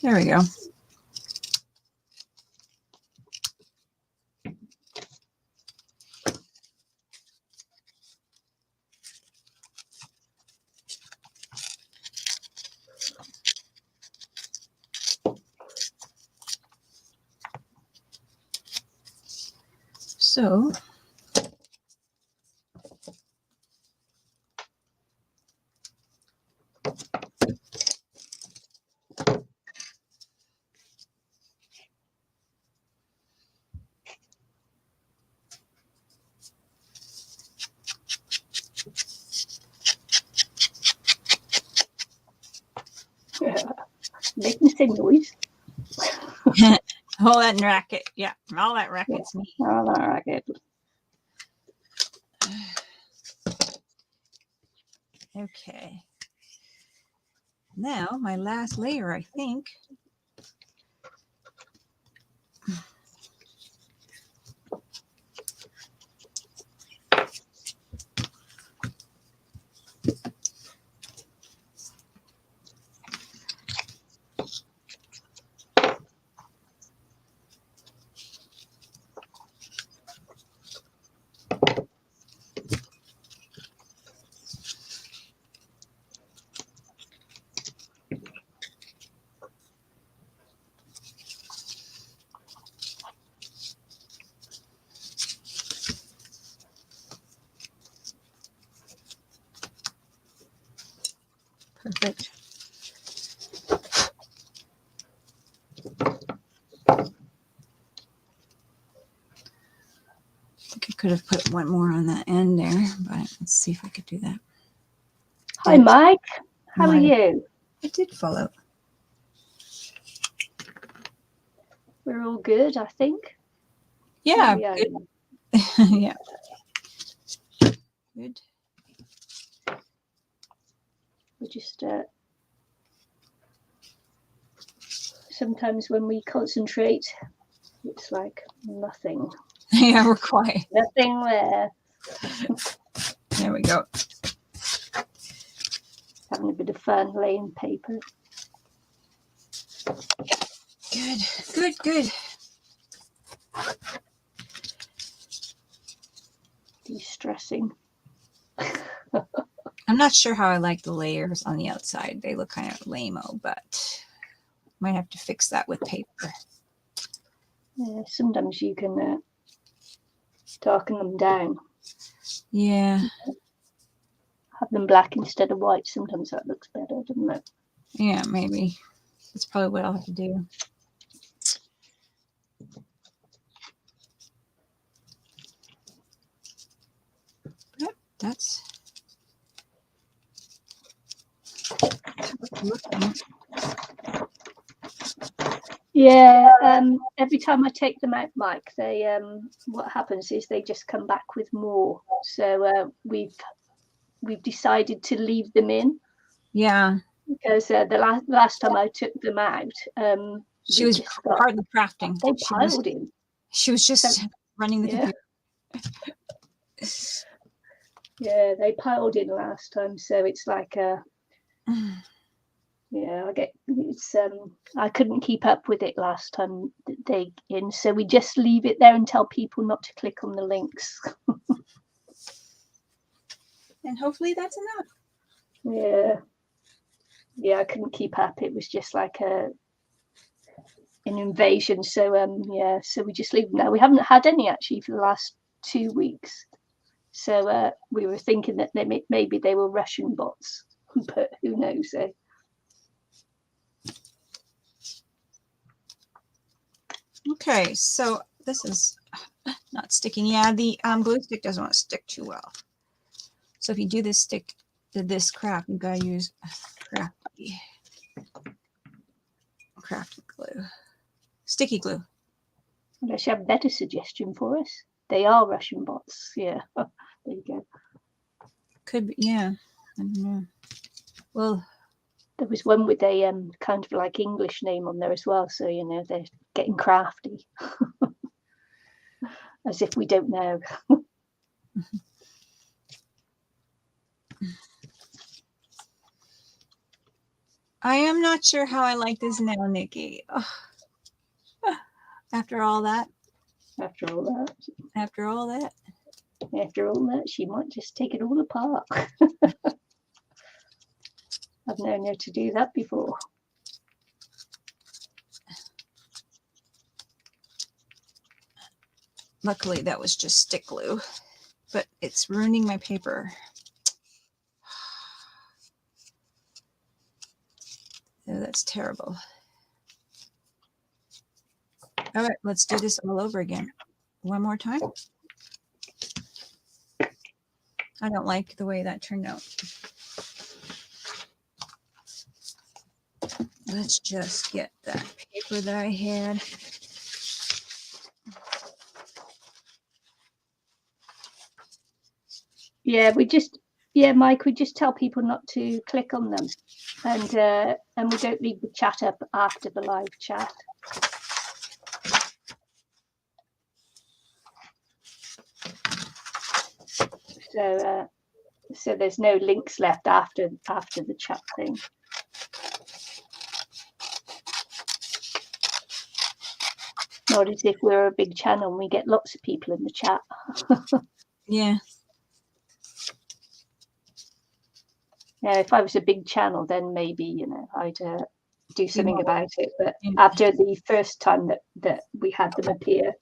There we go. So say noise. All that racket. Yeah, all that racket's me. All that racket. Okay. Now, my last layer, I think. Perfect. I think I could have put one more on that end there, but let's see if I could do that. Hi, Mike. How are you? It did fall out. We're all good, I think. Yeah, good. Yeah. Good. We just sometimes when we concentrate, it's like nothing. Yeah, we're quiet. Nothing there. There we go. Having a bit of fun laying paper. Good, good, good. De-stressing. I'm not sure how I like the layers on the outside. They look kind of lame-o, but might have to fix that with paper. Yeah, sometimes you can darken them down. Yeah. Have them black instead of white. Sometimes that looks better, doesn't it? Yeah, maybe. That's probably what I'll have to do. Yep, that's... Yeah, every time I take them out, Mike, they what happens is they just come back with more. So we've decided to leave them in. Yeah. Because the last time I took them out, she was hardly crafting. They piled in. She was just running the computer. Yeah, they piled in last time, so it's like yeah, I couldn't keep up with it last time they in, so we just leave it there and tell people not to click on the links. And hopefully that's enough. Yeah, I couldn't keep up. It was just like an invasion. So yeah, so we just leave them now. We haven't had any actually for the last 2 weeks. So we were thinking that maybe they were Russian bots, but who knows? Okay, so this is not sticking. Yeah, the glue stick doesn't want to stick too well. So if you do this craft, you gotta use crafty glue, sticky glue. Unless you have a better suggestion for us. They are Russian bots. Yeah, there you go. Could be, yeah. I don't know. Well, there was one with a kind of like English name on there as well. So, you know, they're getting crafty. As if we don't know. I am not sure how I like this now, Nikki. Oh. After all that. After all that. After all that. After all that, she might just take it all apart. I've known her to do that before. Luckily, that was just stick glue, but it's ruining my paper. Oh, that's terrible. All right, let's do this all over again. One more time. I don't like the way that turned out. Let's just get that paper that I had. Yeah, Mike, we just tell people not to click on them, and we don't leave the chat up after the live chat. So there's no links left after the chat thing. Not as if we're a big channel and we get lots of people in the chat. Yeah. Yeah, if I was a big channel, then maybe, I'd do something about it. But after the first time that we had them appear,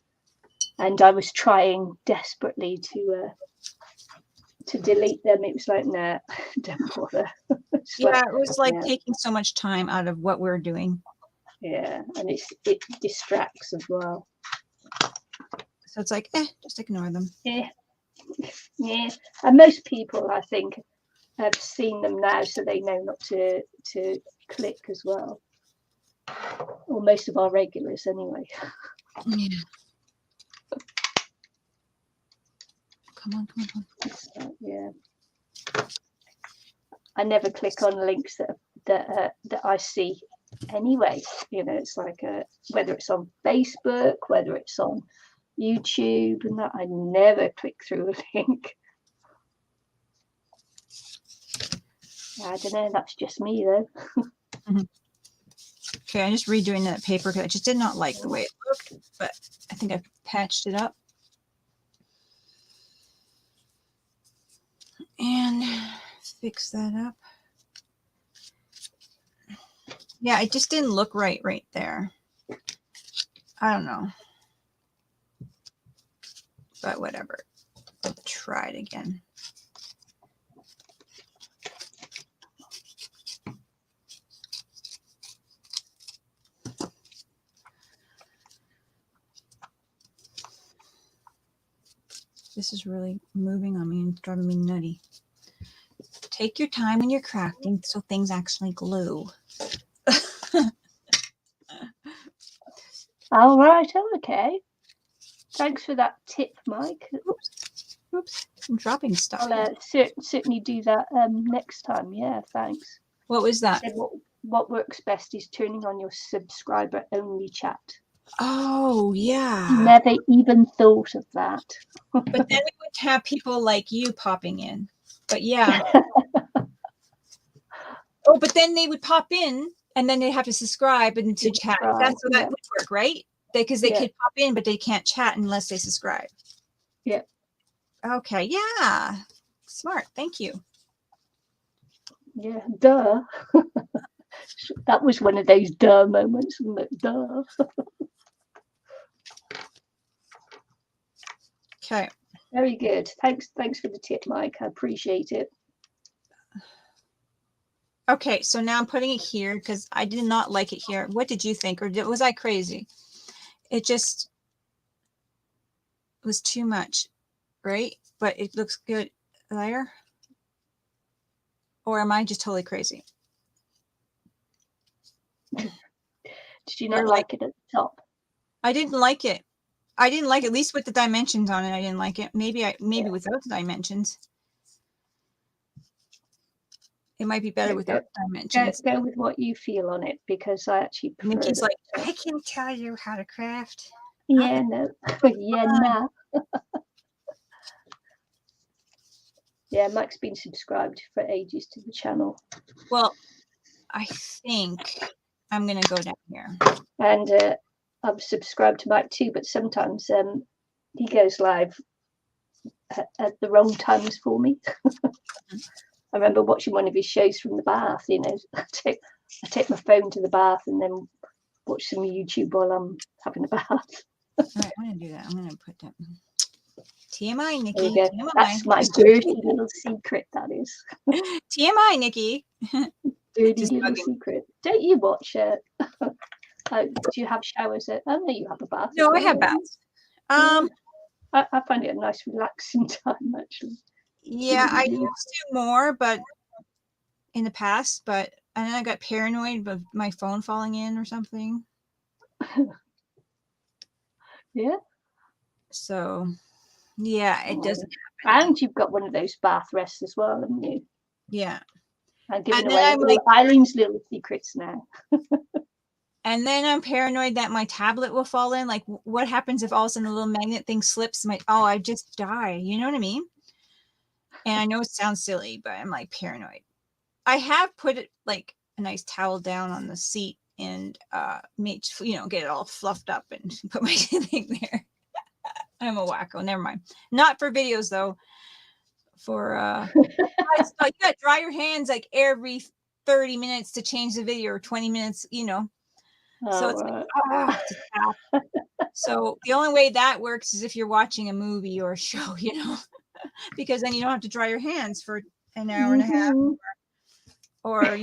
and I was trying desperately to delete them, it was like, nah, don't bother. It was like taking so much time out of what we're doing. Yeah, and it distracts as well. So it's like, just ignore them. Yeah. And most people, I think, have seen them now, so they know not to click as well. Or most of our regulars, anyway. Yeah. Come on. Yeah. I never click on links that I see anyway. It's like whether it's on Facebook, whether it's on YouTube, and that I never click through a link. I don't know. That's just me, though. Mm-hmm. Okay, I'm just redoing that paper because I just did not like the way it looked, but I think I've patched it up. And fix that up. Yeah, it just didn't look right there. I don't know. But whatever. I'll try it again. This is really moving on me and driving me nutty. Take your time when you're crafting so things actually glue. All right. Okay. Thanks for that tip, Mike. Oops. I'm dropping stuff. I'll certainly do that next time. Yeah, thanks. What was that? What works best is turning on your subscriber-only chat. Oh, yeah. Never even thought of that. But then we would have people like you popping in. But yeah. Oh, but then they would pop in and then they'd have to subscribe and to chat. That's how that would work, right? Because they could pop in, but they can't chat unless they subscribe. Yeah. Okay. Yeah. Smart. Thank you. Yeah. Duh. That was one of those duh moments, wasn't it? Duh. Okay. Very good. Thanks for the tip, Mike. I appreciate it. Okay, so now I'm putting it here because I did not like it here. What did you think? Or was I crazy? It just was too much, right? But it looks good there. Or am I just totally crazy? Did you not like it at the top? I didn't like it. I didn't like it, at least with the dimensions on it. I didn't like it. Maybe without the dimensions. It might be better without dimensions. Go with what you feel on it, because I actually prefer Nikki's like, I can tell you how to craft. Yeah, no. Yeah, nah. Yeah, Mike's been subscribed for ages to the channel. Well, I think I'm going to go down here. And I'm subscribed to Mike too, but sometimes he goes live at the wrong times for me. I remember watching one of his shows from the bath. I take my phone to the bath and then watch some YouTube while I'm having a bath. All right, I'm going to do that. I'm going to put that. TMI, Nikki. TMI. That's my dirty little secret, that is. TMI, Nikki. Dirty little secret. Don't you watch it? Do you have showers? I know you have a bath. No, I have baths. I find it a nice relaxing time, actually. Yeah, I used to more, but in the past, but and then I got paranoid of my phone falling in or something. Yeah. So, yeah, it doesn't happen. And you've got one of those bath rests as well, haven't you? Yeah. I'm giving away all like, Eileen's little secrets now. And then I'm paranoid that my tablet will fall in. Like, what happens if all of a sudden the little magnet thing slips? I just die. You know what I mean? And I know it sounds silly, but I'm like paranoid. I have put it like a nice towel down on the seat and made, get it all fluffed up and put my thing there. I'm a wacko. Never mind. Not for videos though. For you gotta dry your hands like every 30 minutes to change the video, or 20 minutes, So it's like, so the only way that works is if you're watching a movie or a show, because then you don't have to dry your hands for an hour and a half or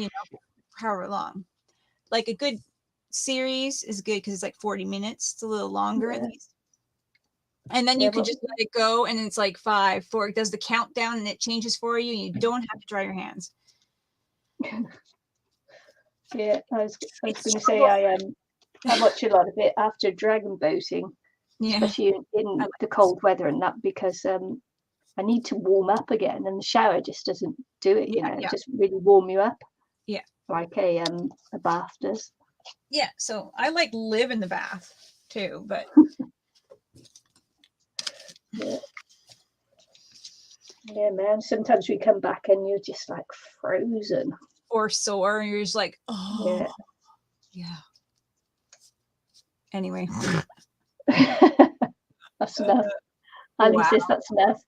however long. Like a good series is good because it's like 40 minutes. It's a little longer at least. And then you can just let it go, and it's like 5, 4. It does the countdown, and it changes for you. You don't have to dry your hands. Yeah, I was going to say I watch a lot of it after dragon boating, especially in the cold weather and that, because I need to warm up again, and the shower just doesn't do it. It just really warm you up. Yeah, like a bath does. Yeah, so I like live in the bath too, but. Yeah, man. Sometimes we come back and you're just like frozen or sore, and you're just like, oh, yeah. Anyway, that's enough. Ali says that's enough.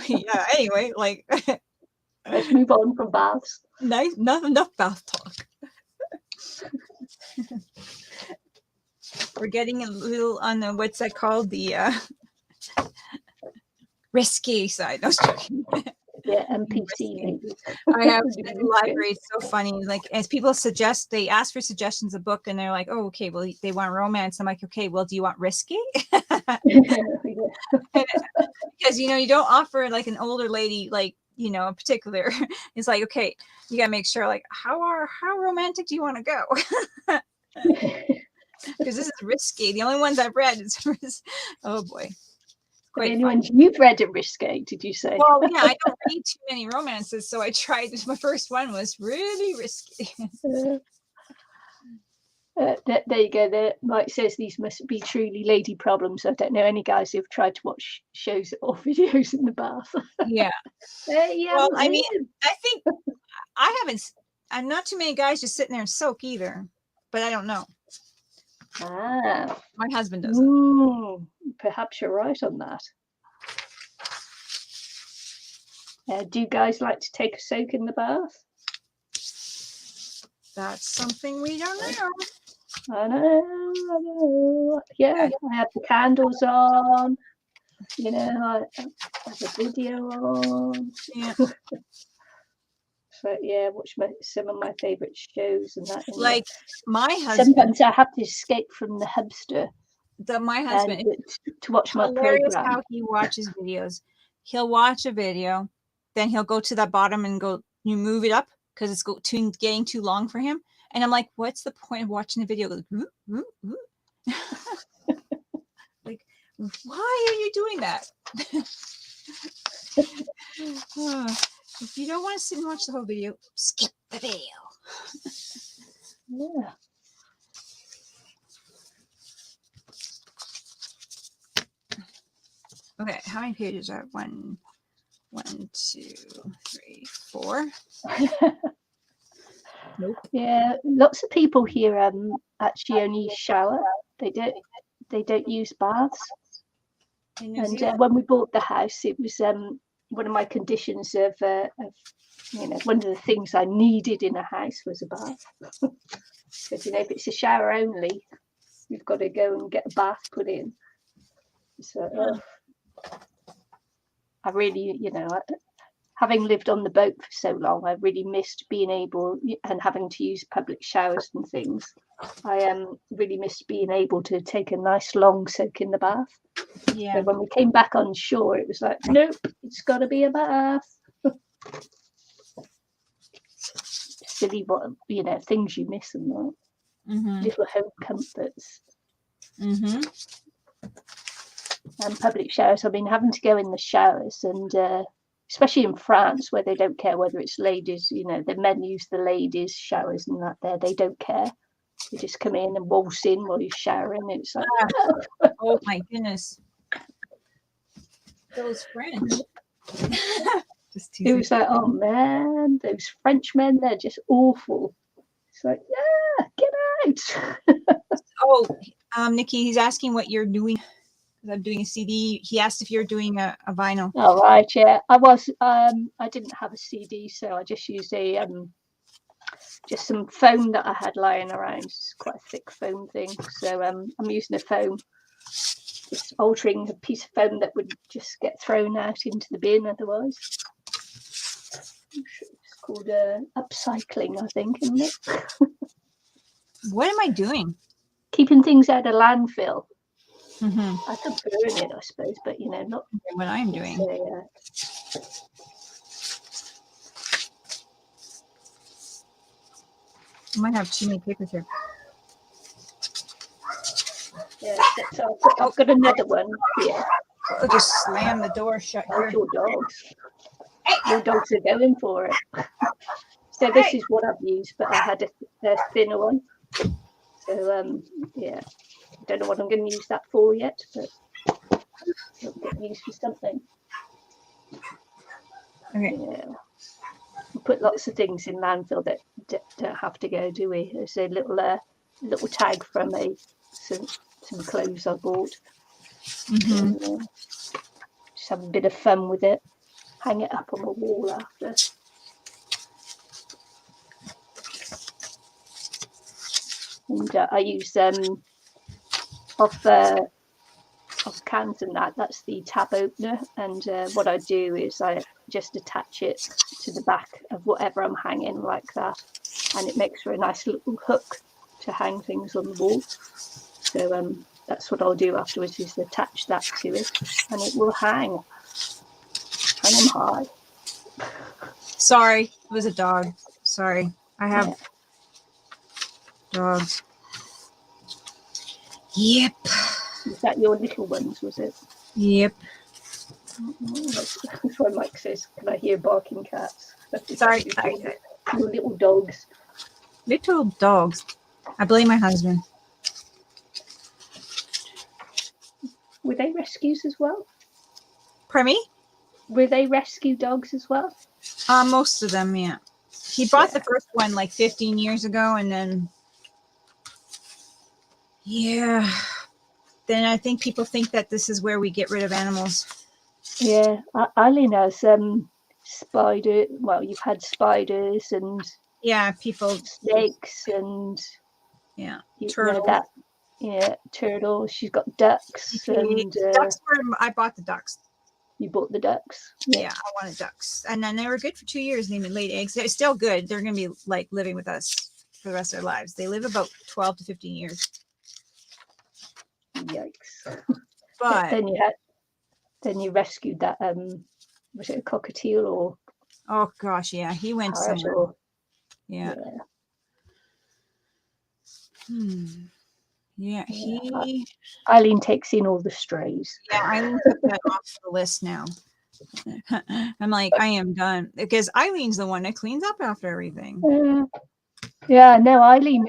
Yeah. Anyway, like, let's move on from baths. Nice, not enough bath talk. We're getting a little on the what's that called, the risky side. No, yeah, NPC. I have the library. It's so funny. Like, as people suggest, they ask for suggestions of book, and they're like, "Oh, okay. Well, they want romance." I'm like, "Okay. Well, do you want risky?" Because you don't offer like an older lady, like a particular. It's like, okay, you gotta make sure, like, how romantic do you want to go? Because this is risky. The only ones I've read is oh boy. The only ones you've read are risque, did you say? Well, yeah, I don't read too many romances, so I tried. My first one was really risky. There you go. Mike says these must be truly lady problems. I don't know any guys who've tried to watch shows or videos in the bath. Yeah. Well, I mean, I think I'm not too many guys just sitting there and soak either, but I don't know. My husband doesn't. Ooh, perhaps you're right on that. Do guys like to take a soak in the bath? That's something we don't know. I know. Yeah, I have the candles on. I have a video on. Yeah. So yeah, watch some of my favorite shows and that. Like my husband. Sometimes I have to escape from the hubster. My husband to watch my program. How he watches videos. He'll watch a video, then he'll go to the bottom and go, you move it up because it's getting too long for him. And I'm like, what's the point of watching the video? Like, like, why are you doing that? If you don't want to sit and watch the whole video, skip the video. Yeah. Okay, how many pages are 1, 2, 3, 4? Nope. Yeah, lots of people here actually only shower. They don't use baths. And when we bought the house, it was one of my conditions of one of the things I needed in a house was a bath. Because if it's a shower only, you've got to go and get a bath put in. So I really, having lived on the boat for so long, I really missed being able and having to use public showers and things. I really missed being able to take a nice long soak in the bath. Yeah. So when we came back on shore, it was like, nope, it's got to be a bath. silly, what things you miss and that. Little home comforts. Mm-hmm. And public showers. I've been having to go in the showers, and especially in France, where they don't care whether it's ladies. The men use the ladies' showers and that. There, they don't care. You just come in and waltz in while you're showering. It's like, oh my goodness, those French. Just it was like, oh man, those French men, they're just awful. It's like, yeah, get out. Oh, Nikki, he's asking what you're doing. I'm doing a CD. He asked if you're doing a vinyl. All right, yeah. I didn't have a CD, so I just used just some foam that I had lying around. It's quite a thick foam thing. So I'm using a foam, just altering a piece of foam that would just get thrown out into the bin otherwise. It's called upcycling, I think, isn't it? What am I doing? Keeping things out of landfill. Mm-hmm. I could burn it, I suppose, but not what I'm doing. I might have too many papers here. Yeah, so I've got another one here. I'll just slam the door shut here. Your dogs. Your dogs are going for it. So this is what I've used, but I had a thinner one. So yeah, I don't know what I'm going to use that for yet, but it'll get used for something. Okay. Yeah. We put lots of things in landfill that don't have to go, do we? There's a little tag from some clothes I bought. Mm-hmm. Just have a bit of fun with it. Hang it up on the wall after. And I use off cans and that's the tab opener. And what I do is I just attach it to the back of whatever I'm hanging like that, and it makes for a nice little hook to hang things on the wall. So that's what I'll do afterwards, is attach that to it, and it will hang them high. Sorry, it was a dog. Sorry, I have dogs. Yep. Is that your little ones, was it? Yep. That's why Mike says, can I hear barking cats? Sorry. Your little dogs. Little dogs. I blame my husband. Were they rescues as well? Pardon me? Were they rescue dogs as well? Most of them, yeah. He bought the first one like 15 years ago, and then then I think people think that this is where we get rid of animals. Yeah, Ilene has spider. Well, you've had spiders and people snakes and turtles. Turtles. She's got ducks. And ducks I bought the ducks. You bought the ducks? Yeah, I wanted ducks, and then they were good for 2 years. And they laid eggs. They're still good. They're going to be like living with us for the rest of their lives. They live about 12 to 15 years. Yikes! But then you rescued that. Was it a cockatiel or? Oh gosh, yeah, he went somewhere. Yeah. Yeah, Ilene takes in all the strays. Yeah, Ilene took that off the list now. I'm like, I am done, because Eileen's the one that cleans up after everything. Yeah, no, Ilene.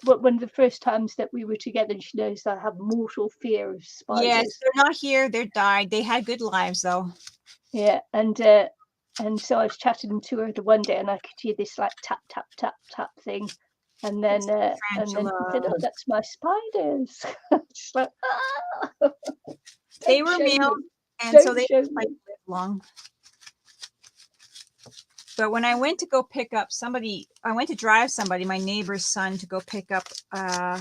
One of the first times that we were together, she knows I have mortal fear of spiders. Yes, they're not here. They're died. They had good lives though. Yeah, and so I was chatting to her the one day, and I could hear this like tap tap tap tap thing, and then she said, "Oh, that's my spiders." She's like, ah! They were male, and so they didn't live long. But when I went to go pick up somebody, I went to drive somebody, my neighbor's son, to go pick up a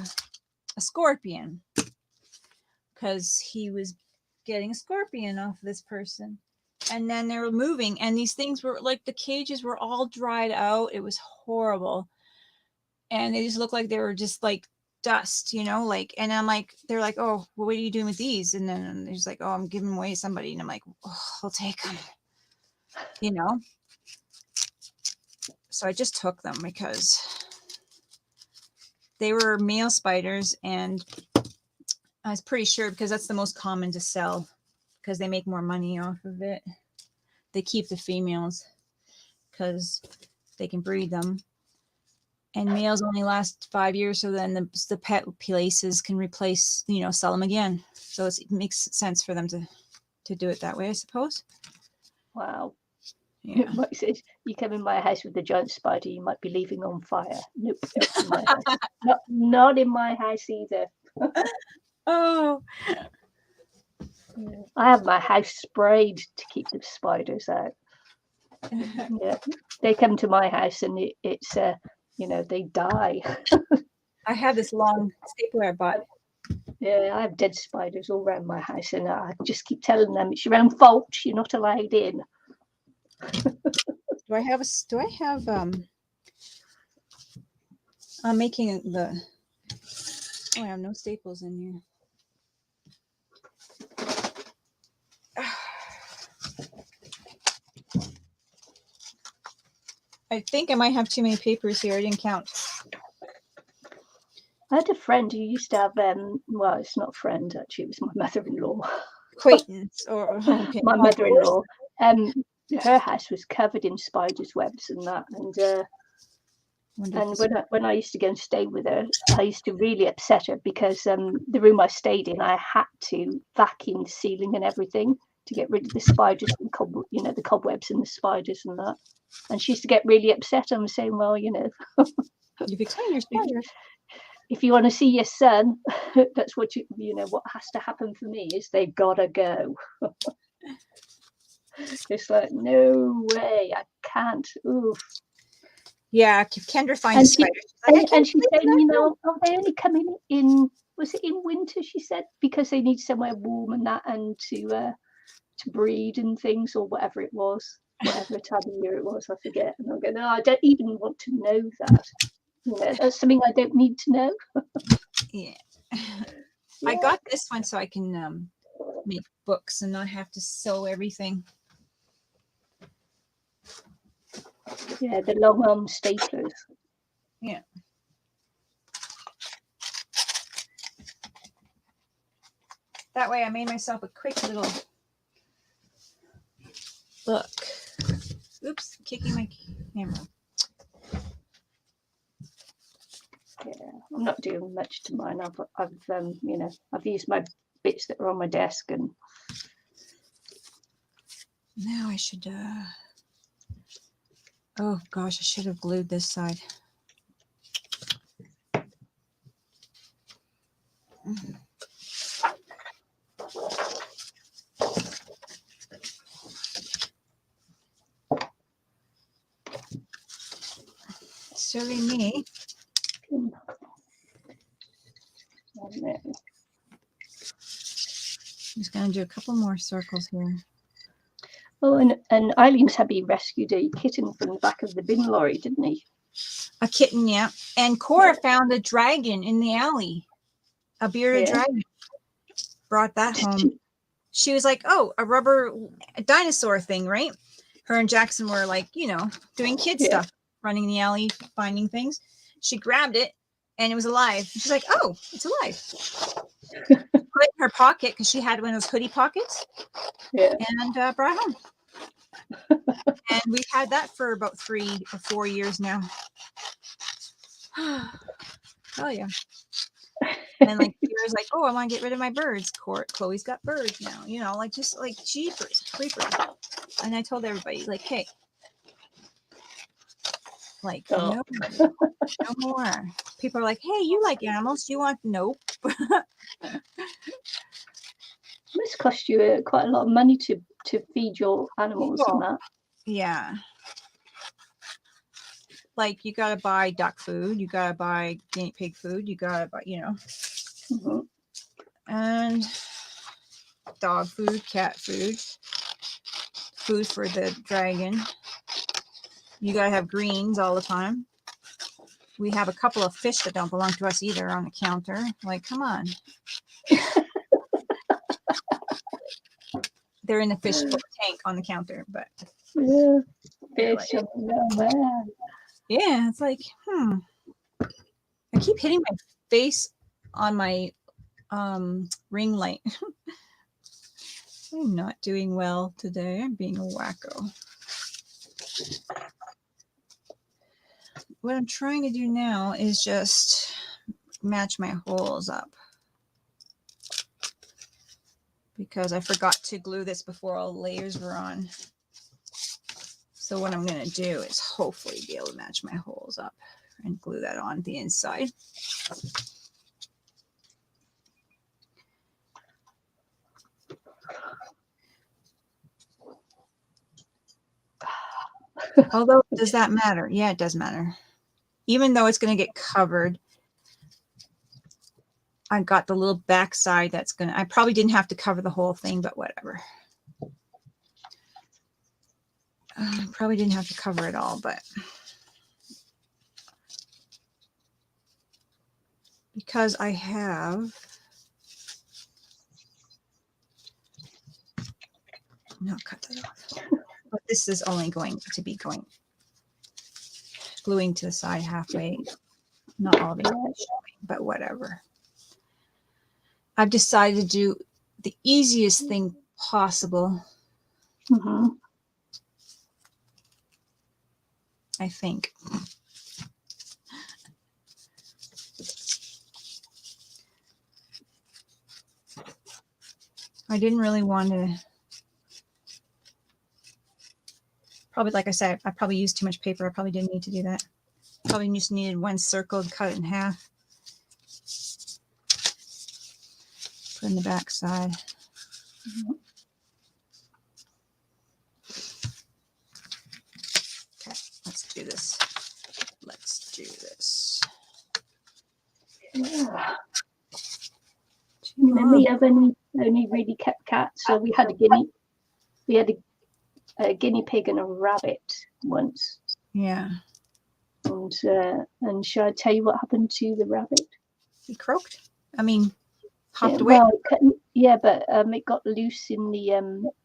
scorpion, because he was getting a scorpion off this person. And then they were moving, and these things were like, the cages were all dried out. It was horrible. And they just looked like they were just like dust, like, and I'm like, they're like, oh, well, what are you doing with these? And then they're just like, oh, I'm giving them away to somebody. And I'm like, oh, I'll take them, So I just took them because they were male spiders, and I was pretty sure because that's the most common to sell because they make more money off of it. They keep the females because they can breed them. And males only last 5 years, so then the pet places can replace, sell them again. So it makes sense for them to do it that way, I suppose. Wow. Yeah. Mike says, you come in my house with a giant spider, you might be leaving on fire. Nope, in my house. Not in my house either. Oh. I have my house sprayed to keep the spiders out. Yeah, they come to my house and it's they die. I have this long stapler I bought. Yeah, I have dead spiders all around my house, and I just keep telling them it's your own fault. You're not allowed in. Do I have I'm making I have no staples in here. I think I might have too many papers here. I didn't count. I had a friend who used to have well, it's not a friend actually, it was my mother-in-law. Acquaintance or my mother-in-law. Her house was covered in spiders' webs and that, and when I used to go and stay with her, I used to really upset her because the room I stayed in, I had to vacuum the ceiling and everything to get rid of the spiders and the cobwebs and the spiders and that. And she used to get really upset. I'm saying, well, you could clean your spiders. If you want to see your son, that's what what has to happen for me is they've got to go. It's like, no way, I can't. Oof. Yeah, Kendra finds spiders. And she's saying, they only come in, was it in winter, she said, because they need somewhere warm and that, and to breed and things, or whatever it was, whatever time of year it was, I forget. And I'm going, no, I don't even want to know that. That's something I don't need to know. Yeah. I got this one so I can make books and not have to sew everything. Yeah, the long arm staplers. Yeah. That way I made myself a quick little book. Oops, kicking my camera. Yeah, I'm not doing much to mine. I've used my bits that are on my desk, and now I should oh gosh, I should have glued this side. Silly me. I'm just going to do a couple more circles here. Oh, and Eileen's hubby rescued a kitten from the back of the bin lorry, didn't he? A kitten, yeah. And Cora found a dragon in the alley. A bearded dragon. Brought that home. She was like, oh, a dinosaur thing, right? Her and Jackson were like, doing kid stuff, running the alley, finding things. She grabbed it and it was alive. She's like, oh, it's alive. Put it in her pocket because she had one of those hoodie pockets. Yeah. And brought it home. And we've had that for about 3 or 4 years now. Oh yeah. And like Kira's like, oh, I want to get rid of my birds. Chloe's got birds now, just like jeepers, creepers. And I told everybody, like, hey, like, no more. People are like, hey, you like animals? Do you want? Nope. Must cost you quite a lot of money to feed your animals and that. Yeah. Like, you gotta buy duck food, you gotta buy guinea pig food, you gotta buy, Mm-hmm. And dog food, cat food, food for the dragon. You gotta have greens all the time. We have a couple of fish that don't belong to us either on the counter. Like, come on. They're in the fish tank on the counter, but yeah, fish. Oh man. Yeah, it's like, I keep hitting my face on my ring light. I'm not doing well today. I'm being a wacko. What I'm trying to do now is just match my holes up, because I forgot to glue this before all the layers were on. So what I'm going to do is hopefully be able to match my holes up and glue that on the inside. Although, does that matter? Yeah, it does matter. Even though it's going to get covered, I got the little back side that's going to, I probably didn't have to cover the whole thing, but whatever. Probably didn't have to cover it all, but because I have not cut that off, but this is only going to be gluing to the side halfway, not all of it showing, but whatever. I've decided to do the easiest thing possible. I think. I didn't really want to, probably, like I said, I probably used too much paper. I probably didn't need to do that. Probably just needed one circle and cut it in half. Put in the back side. Okay, let's do this. Let's do this. Yeah. We have only really kept cats. So we had a guinea pig and a rabbit once. Yeah. And shall I tell you what happened to the rabbit? He croaked. I mean, hopped away. Well, yeah, but it got loose in the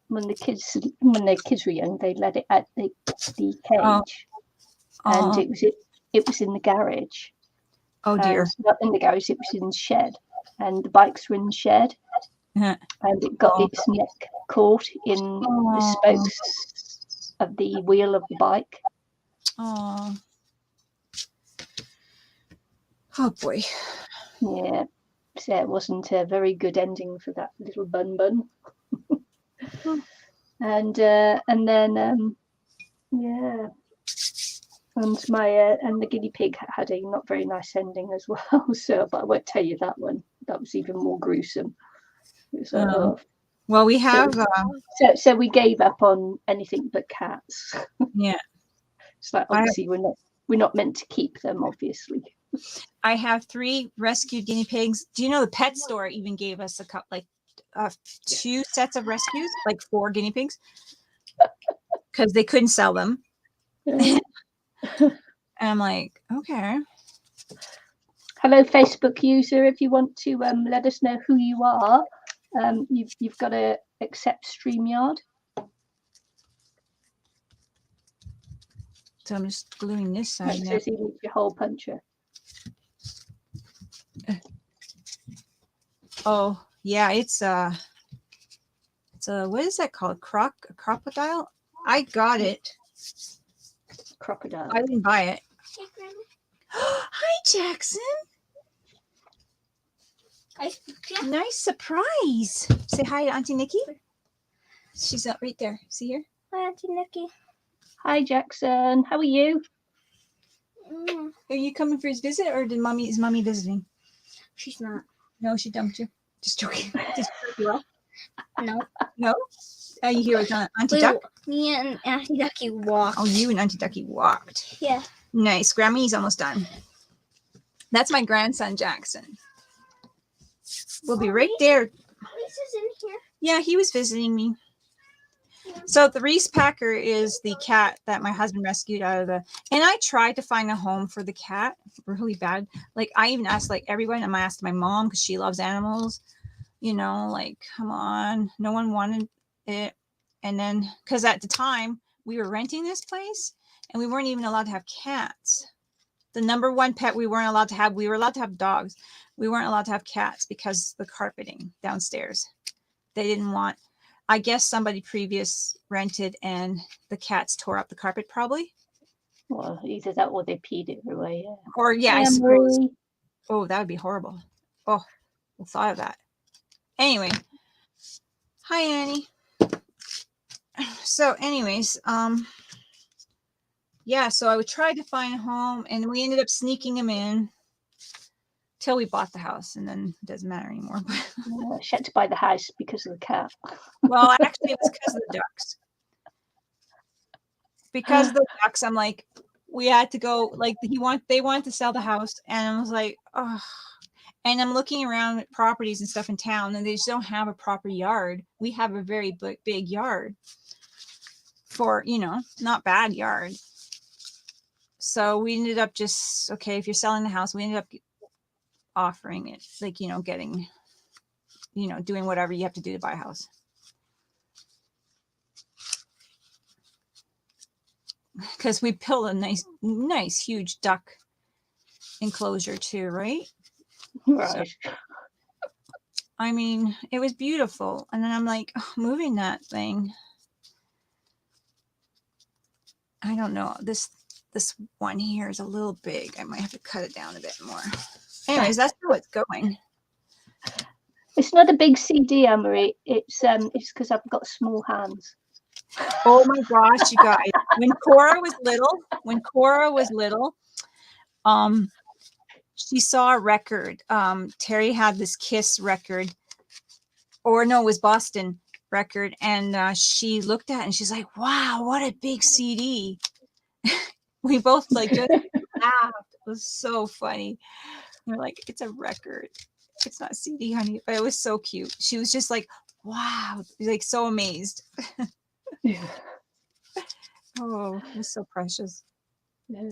when the kids were young. They let it at the cage, and it was in the garage. Oh dear! Not in the garage. It was in the shed, and the bikes were in the shed, and it got its neck caught in the spokes of the wheel of the bike. Oh boy! Yeah, so it wasn't a very good ending for that little bun. And then yeah. And and the guinea pig had a not very nice ending as well. So, but I won't tell you that one. That was even more gruesome. It was well, we have. So we gave up on anything but cats. Yeah. It's like obviously we're not meant to keep them. Obviously. I have 3 rescued guinea pigs. Do you know the pet store even gave us 2 sets of rescues, like 4 guinea pigs, because they couldn't sell them. And I'm like, okay. Hello, Facebook user. If you want to let us know who you are, you've got to accept StreamYard. So I'm just gluing this side now. Says he needs your hole puncher. Oh yeah, it's a what is that called? Crocodile? I got it. Crocodile. I didn't buy it. Hi, Jackson. Nice surprise. Say hi to Auntie Nikki. She's up right there. See her? Hi, Auntie Nikki. Hi, Jackson. How are you? Are you coming for his visit, or is mommy visiting? She's not. No, she dumped you. Just joking. Just you off? No. No? You here with Auntie Duck? Me and Auntie Ducky walked. Oh, you and Auntie Ducky walked. Yeah. Nice. Grammy's almost done. That's my grandson, Jackson. We'll be right there. Lisa's in here. Yeah, he was visiting me. So the Reese Packer is the cat that my husband rescued out of the, and I tried to find a home for the cat really bad. Like I even asked like everyone, and I asked my mom because she loves animals, you know, like, come on, no one wanted it. And then, because at the time we were renting this place and we weren't even allowed to have cats. The number one pet we weren't allowed to have, we were allowed to have dogs. We weren't allowed to have cats because the carpeting downstairs. They didn't want, I guess somebody previous rented and the cats tore up the carpet probably. Well, either that or they peed everywhere. Yeah. Or yeah, I suppose. Oh, that would be horrible. Oh, I thought of that. Anyway. Hi, Annie. So anyways, yeah, so I tried to find a home and we ended up sneaking him in till we bought the house, and then it doesn't matter anymore. She had to buy the house because of the cat. Well, actually it was because of the ducks. Because of the ducks, I'm like, we had to go, like they wanted to sell the house, and I was like, oh. And I'm looking around at properties and stuff in town, and they just don't have a proper yard. We have a very big yard for, not bad yard. So we ended up just, okay, if you're selling the house, we ended up offering it, like, getting, doing whatever you have to do to buy a house. Because we built a nice, huge duck enclosure too, right? Right. So, I mean, it was beautiful. And then I'm like, moving that thing. I don't know. This one here is a little big. I might have to cut it down a bit more. Anyways, that's how it's going. It's not a big CD, Anne-Marie. It's because I've got small hands. Oh my gosh, you guys! When Cora was little, she saw a record. Terry had this Kiss record, or no, it was Boston record, and she looked at it and she's like, "Wow, what a big CD!" We both like just laughed. It was so funny. We're like, "It's a record. It's not CD, honey." But it was so cute. She was just like, "Wow," like so amazed. Yeah. Oh, it was so precious. Yeah.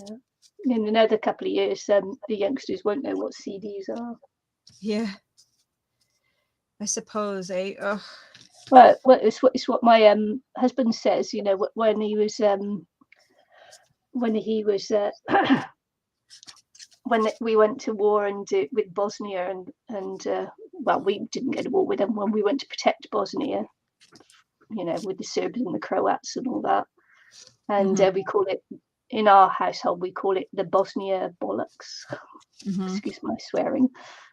In another couple of years, the youngsters won't know what CDs are. Yeah. I suppose, eh? Ugh. Well, it's what my husband says. When he was when we went to war and with Bosnia and well, we didn't go to war with them when we went to protect Bosnia. With the Serbs and the Croats and all that. And we call it, in our household, we call it the Bosnia bollocks. Excuse my swearing.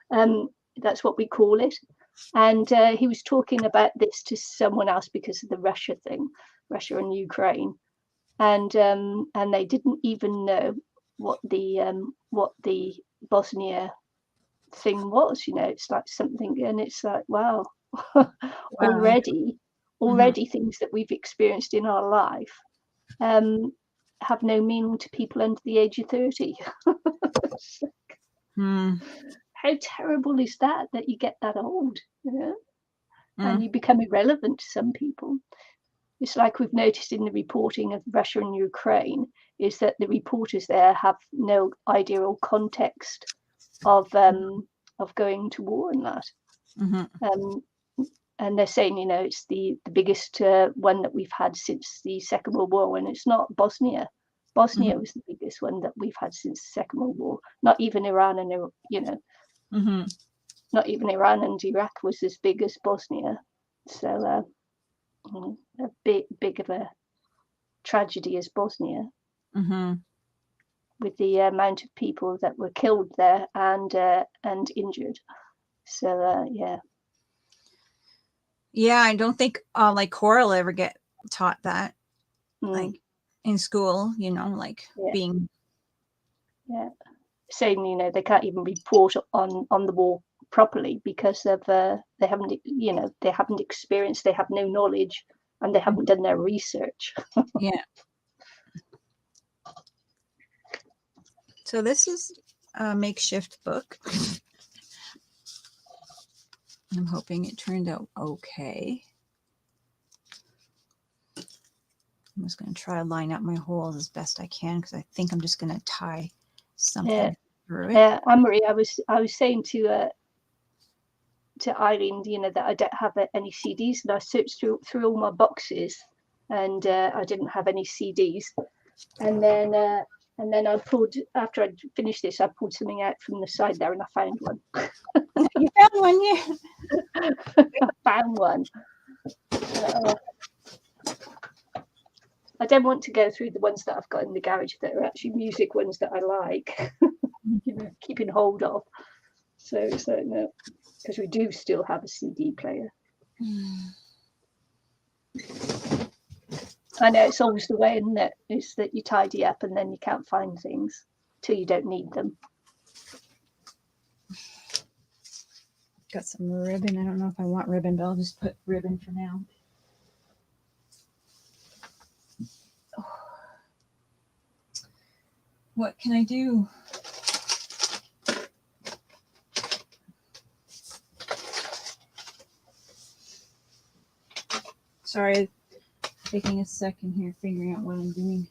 That's what we call it. And he was talking about this to someone else because of the Russia thing, Russia and Ukraine, and they didn't even know what the Bosnia thing was. It's like something, and it's like, wow. Already things that we've experienced in our life have no meaning to people under the age of 30. How terrible is that you get that old, and you become irrelevant to some people. It's like we've noticed in the reporting of Russia and Ukraine, is that the reporters there have no idea or context of going to war and that. And they're saying, it's the biggest one that we've had since the Second World War, and it's not Bosnia. Bosnia was the biggest one that we've had since the Second World War. Not even Iran and not even Iran and Iraq was as big as Bosnia. So a big of a tragedy as Bosnia, with the amount of people that were killed there and injured. So yeah. Yeah, I don't think like Cora will ever get taught that, like in school, being. Yeah, saying they can't even report on the war properly because of they haven't experienced, they have no knowledge, and they haven't done their research. Yeah. So this is a makeshift book. I'm hoping it turned out okay. I'm just going to try to line up my holes as best I can because I think I'm just going to tie something through it. Yeah, Anne-Marie, I was saying to Ilene, that I don't have any CDs, and I searched through all my boxes, and I didn't have any CDs. And then I pulled, after I finished this, I pulled something out from the side there and I found one. You found one, yeah. I found one. I don't want to go through the ones that I've got in the garage that are actually music ones that I like, you know, keeping hold of. So it's like, no, because we do still have a CD player. I know it's always the way, isn't it? It's that you tidy up and then you can't find things till you don't need them. Got some ribbon. I don't know if I want ribbon, but I'll just put ribbon for now. Oh. What can I do? Sorry, taking a second here, figuring out what I'm doing.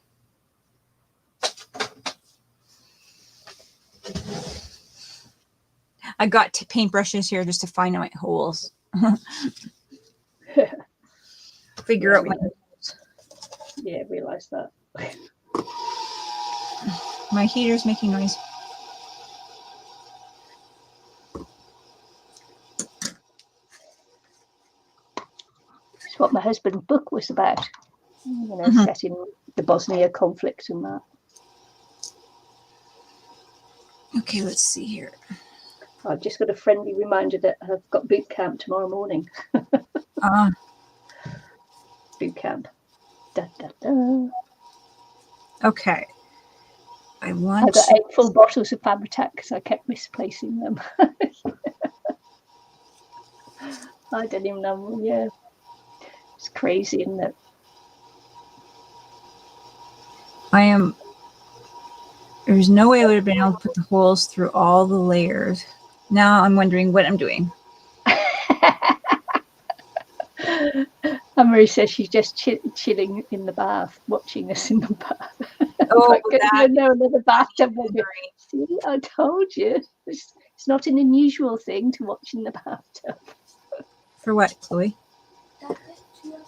I got paintbrushes here just to find my holes. Figure out my holes. Yeah, realize that. My heater's making noise. It's what my husband's book was about. You know, set in the Bosnia conflict and that. Okay, let's see here. I've just got a friendly reminder that I've got boot camp tomorrow morning. Boot camp. Da, da, da. Okay. I got 8 full bottles of Fabri-Tac because I kept misplacing them. I don't even know. Yeah, it's crazy, isn't it? There's no way I would have been able to put the holes through all the layers. Now I'm wondering what I'm doing. Anne-Marie says she's just chilling in the bath, watching us in the bath. Oh, like, no, another bathtub. See, I told you. It's not an unusual thing to watch in the bathtub. For what, Chloe?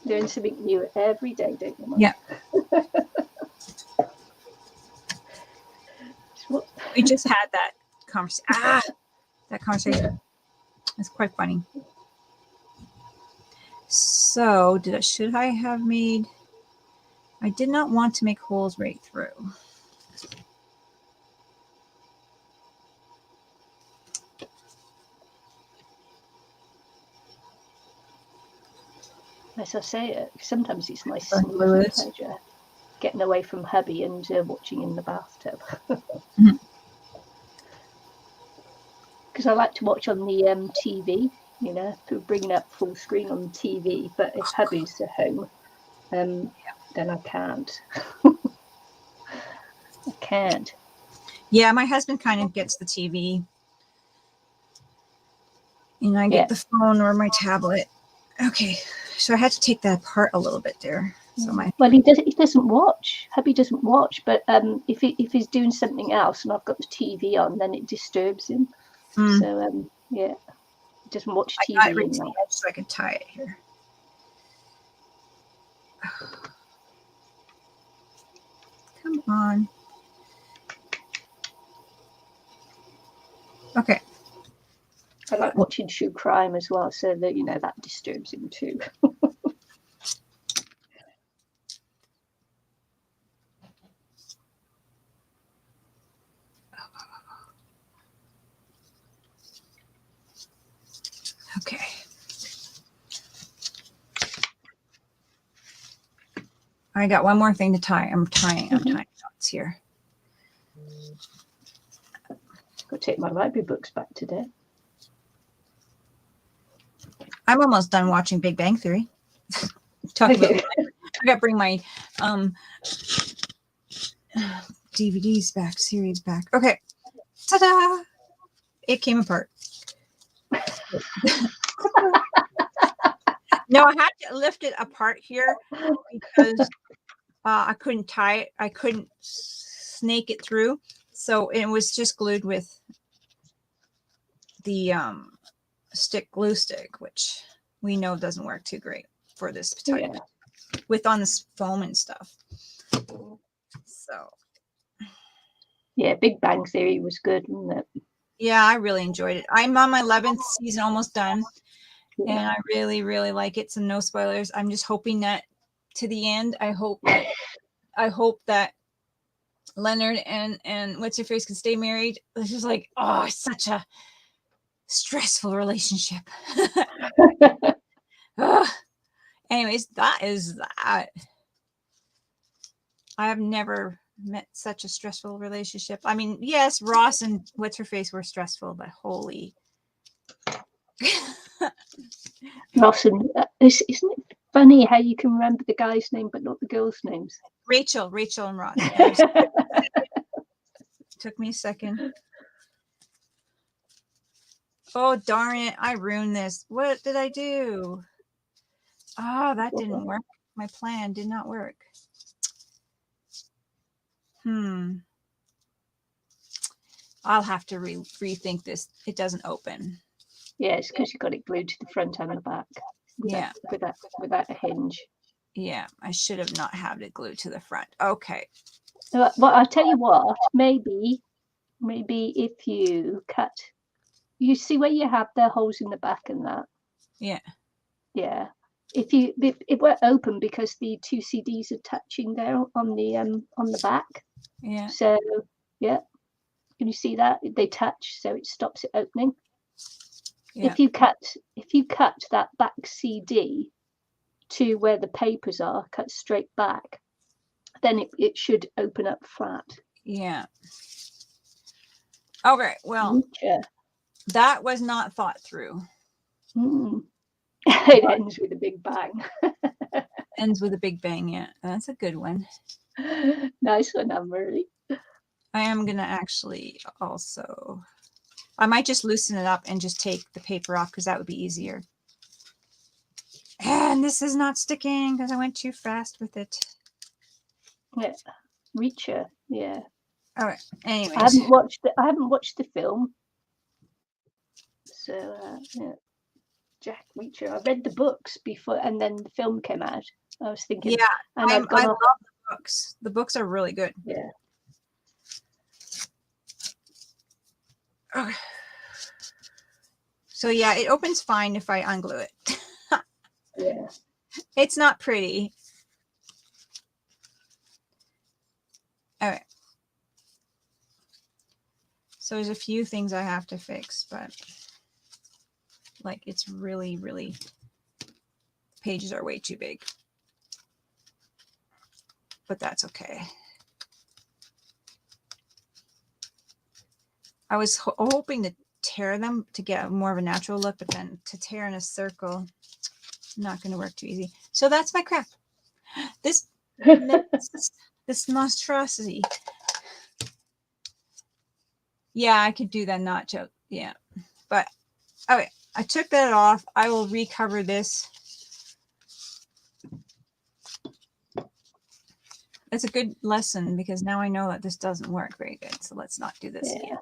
Doing something new every day, don't you, Mom? Yeah. We just had that conversation. That conversation. It's quite funny. So, should I have made? I did not want to make holes right through. As I say, sometimes it's my sleep pleasure, getting away from hubby and watching in the bathtub. Because I like to watch on the TV, you know, bringing up full screen on the TV. But if hubby's at home, then I can't. I can't. Yeah, my husband kind of gets the TV, and I get the phone or my tablet. Okay, so I had to take that apart a little bit there. So well, he doesn't watch. Hubby doesn't watch, but if he's doing something else and I've got the TV on, then it disturbs him. So yeah, he doesn't watch TV. I got it right to the edge so I can tie it here. Come on. Okay. I like watching true crime as well, so that, you know, that disturbs him too. Okay. I got one more thing to tie. I'm tying knots here. Got to take my library books back today. I'm almost done watching Big Bang Theory. Talk about I got to bring my DVDs back, series back. Okay. Ta-da! It came apart. No, I had to lift it apart here because I couldn't tie it. I couldn't snake it through. So it was just glued with the glue stick, which we know doesn't work too great for this type with on this foam and stuff. So Yeah, Big Bang Theory was good, wasn't it? yeah, I really enjoyed it. I'm on my 11th season, almost done, Yeah. and I really, really like it. So no spoilers. I'm just hoping that to the end, I hope that Leonard and what's her face can stay married. It's just like, oh, it's such a stressful relationship. Ugh. Anyways, that is that. I have never met such a stressful relationship. I mean, yes, Ross and what's her face were stressful, but holy. Ross and isn't it funny how you can remember the guy's name but not the girl's names? Rachel and Ross. Took me a second. Oh, darn it. I ruined this. What did I do? Oh, that didn't work. My plan did not work. I'll have to rethink this. It doesn't open. Yeah, it's because you got it glued to the front and the back. Without a hinge. Yeah, I should have not had it glued to the front. Okay. Well, I'll tell you what, maybe if you cut, you see where you have the holes in the back and that? Yeah. Yeah. If it were open because the two CDs are touching there on the back. Yeah. So, yeah. Can you see that? They touch, so it stops it opening. Yeah. If you cut that back CD to where the papers are, cut straight back, then it should open up flat. Yeah. Okay, well, that was not thought through. It ends with a big bang. Ends with a big bang, yeah. That's a good one. Nice one, Anne-Marie. I am going to actually also, I might just loosen it up and just take the paper off because that would be easier. And this is not sticking because I went too fast with it. Yeah, Reacher, yeah. All right. Anyways, I haven't watched the film. So yeah, Jack Reacher. I read the books before, and then the film came out. I was thinking, yeah, and I love the books. The books are really good. Yeah. Okay. So yeah, it opens fine if I unglue it. Yeah. It's not pretty. All right. So there's a few things I have to fix, but like it's really, really, pages are way too big. But that's okay. I was hoping to tear them to get more of a natural look, but then to tear in a circle, not going to work too easy. So that's my crap. This monstrosity. Yeah, I could do that, not joke. Yeah, but okay, I took that off. I will recover this. It's a good lesson because now I know that this doesn't work very good. So let's not do this again.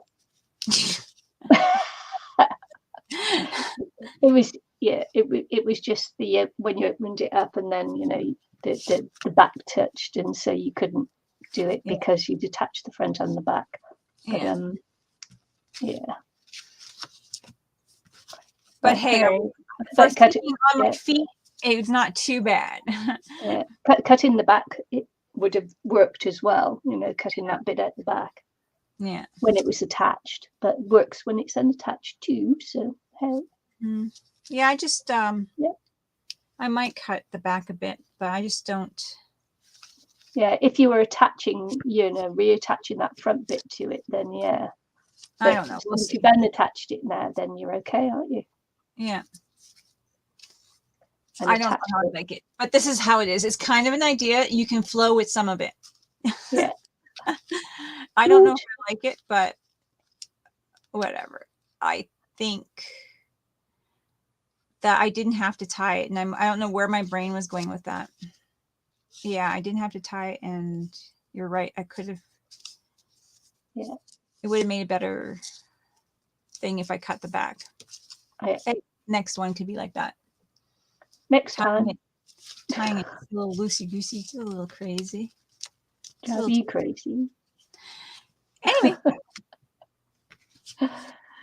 It was just the when you opened it up and then the back touched, and so you couldn't do it because you detached the front and the back. But But hey, for sitting on my feet, it's not too bad. Yeah, cutting the back, it would have worked as well. Cutting that bit at the back. Yeah. When it was attached, but works when it's unattached too. So hey. Yeah, I just I might cut the back a bit, but I just don't. Yeah, if you were attaching, reattaching that front bit to it, then yeah. But I don't know. If you've unattached it now, then you're okay, aren't you? Yeah. I don't know how to like it, but this is how it is. It's kind of an idea. You can flow with some of it. Yeah. I don't know if I like it, but whatever. I think that I didn't have to tie it, and I don't know where my brain was going with that. Yeah, I didn't have to tie it, and you're right. I could have. Yeah. It would have made a better thing if I cut the back. Next one could be like that. Next time. Tying it a little loosey-goosey, a little crazy. Drive you crazy. Anyway,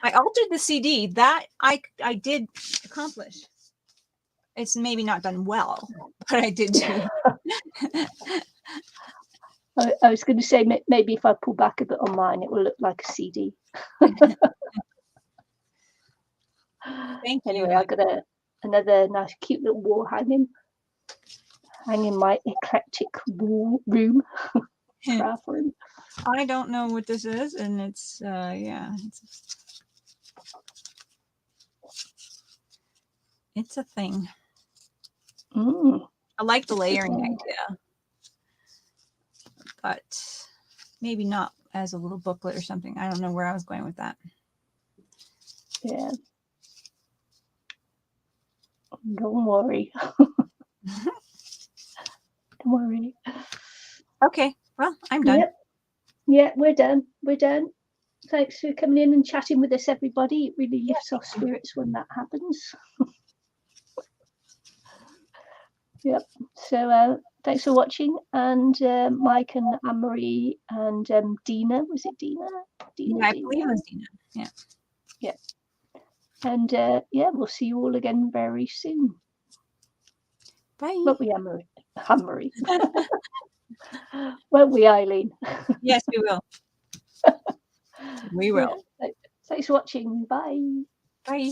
I altered the CD. That I did accomplish. It's maybe not done well, but I did do. I was going to say maybe if I pull back a bit on mine, it will look like a CD. Thank you. Anyway, I got another nice, cute little wall hanging my eclectic room, craft room. I don't know what this is, and it's yeah, it's a thing. I like the layering idea, but maybe not as a little booklet or something. I don't know where I was going with that. Yeah. Don't worry. Don't worry. Okay, well, I'm done. Yep. Yeah, we're done. We're done. Thanks for coming in and chatting with us, everybody. It really lifts our spirits when that happens. Yep. So thanks for watching. And Mike and Anne-Marie and Dina. Was it Dina? Yeah, I believe it was Dina. Yeah. Yeah. And yeah, we'll see you all again very soon. Bye. Won't we, Anne-Marie? Won't we, Eileen? Yes, we will. We will. Yeah. Thanks for watching. Bye. Bye.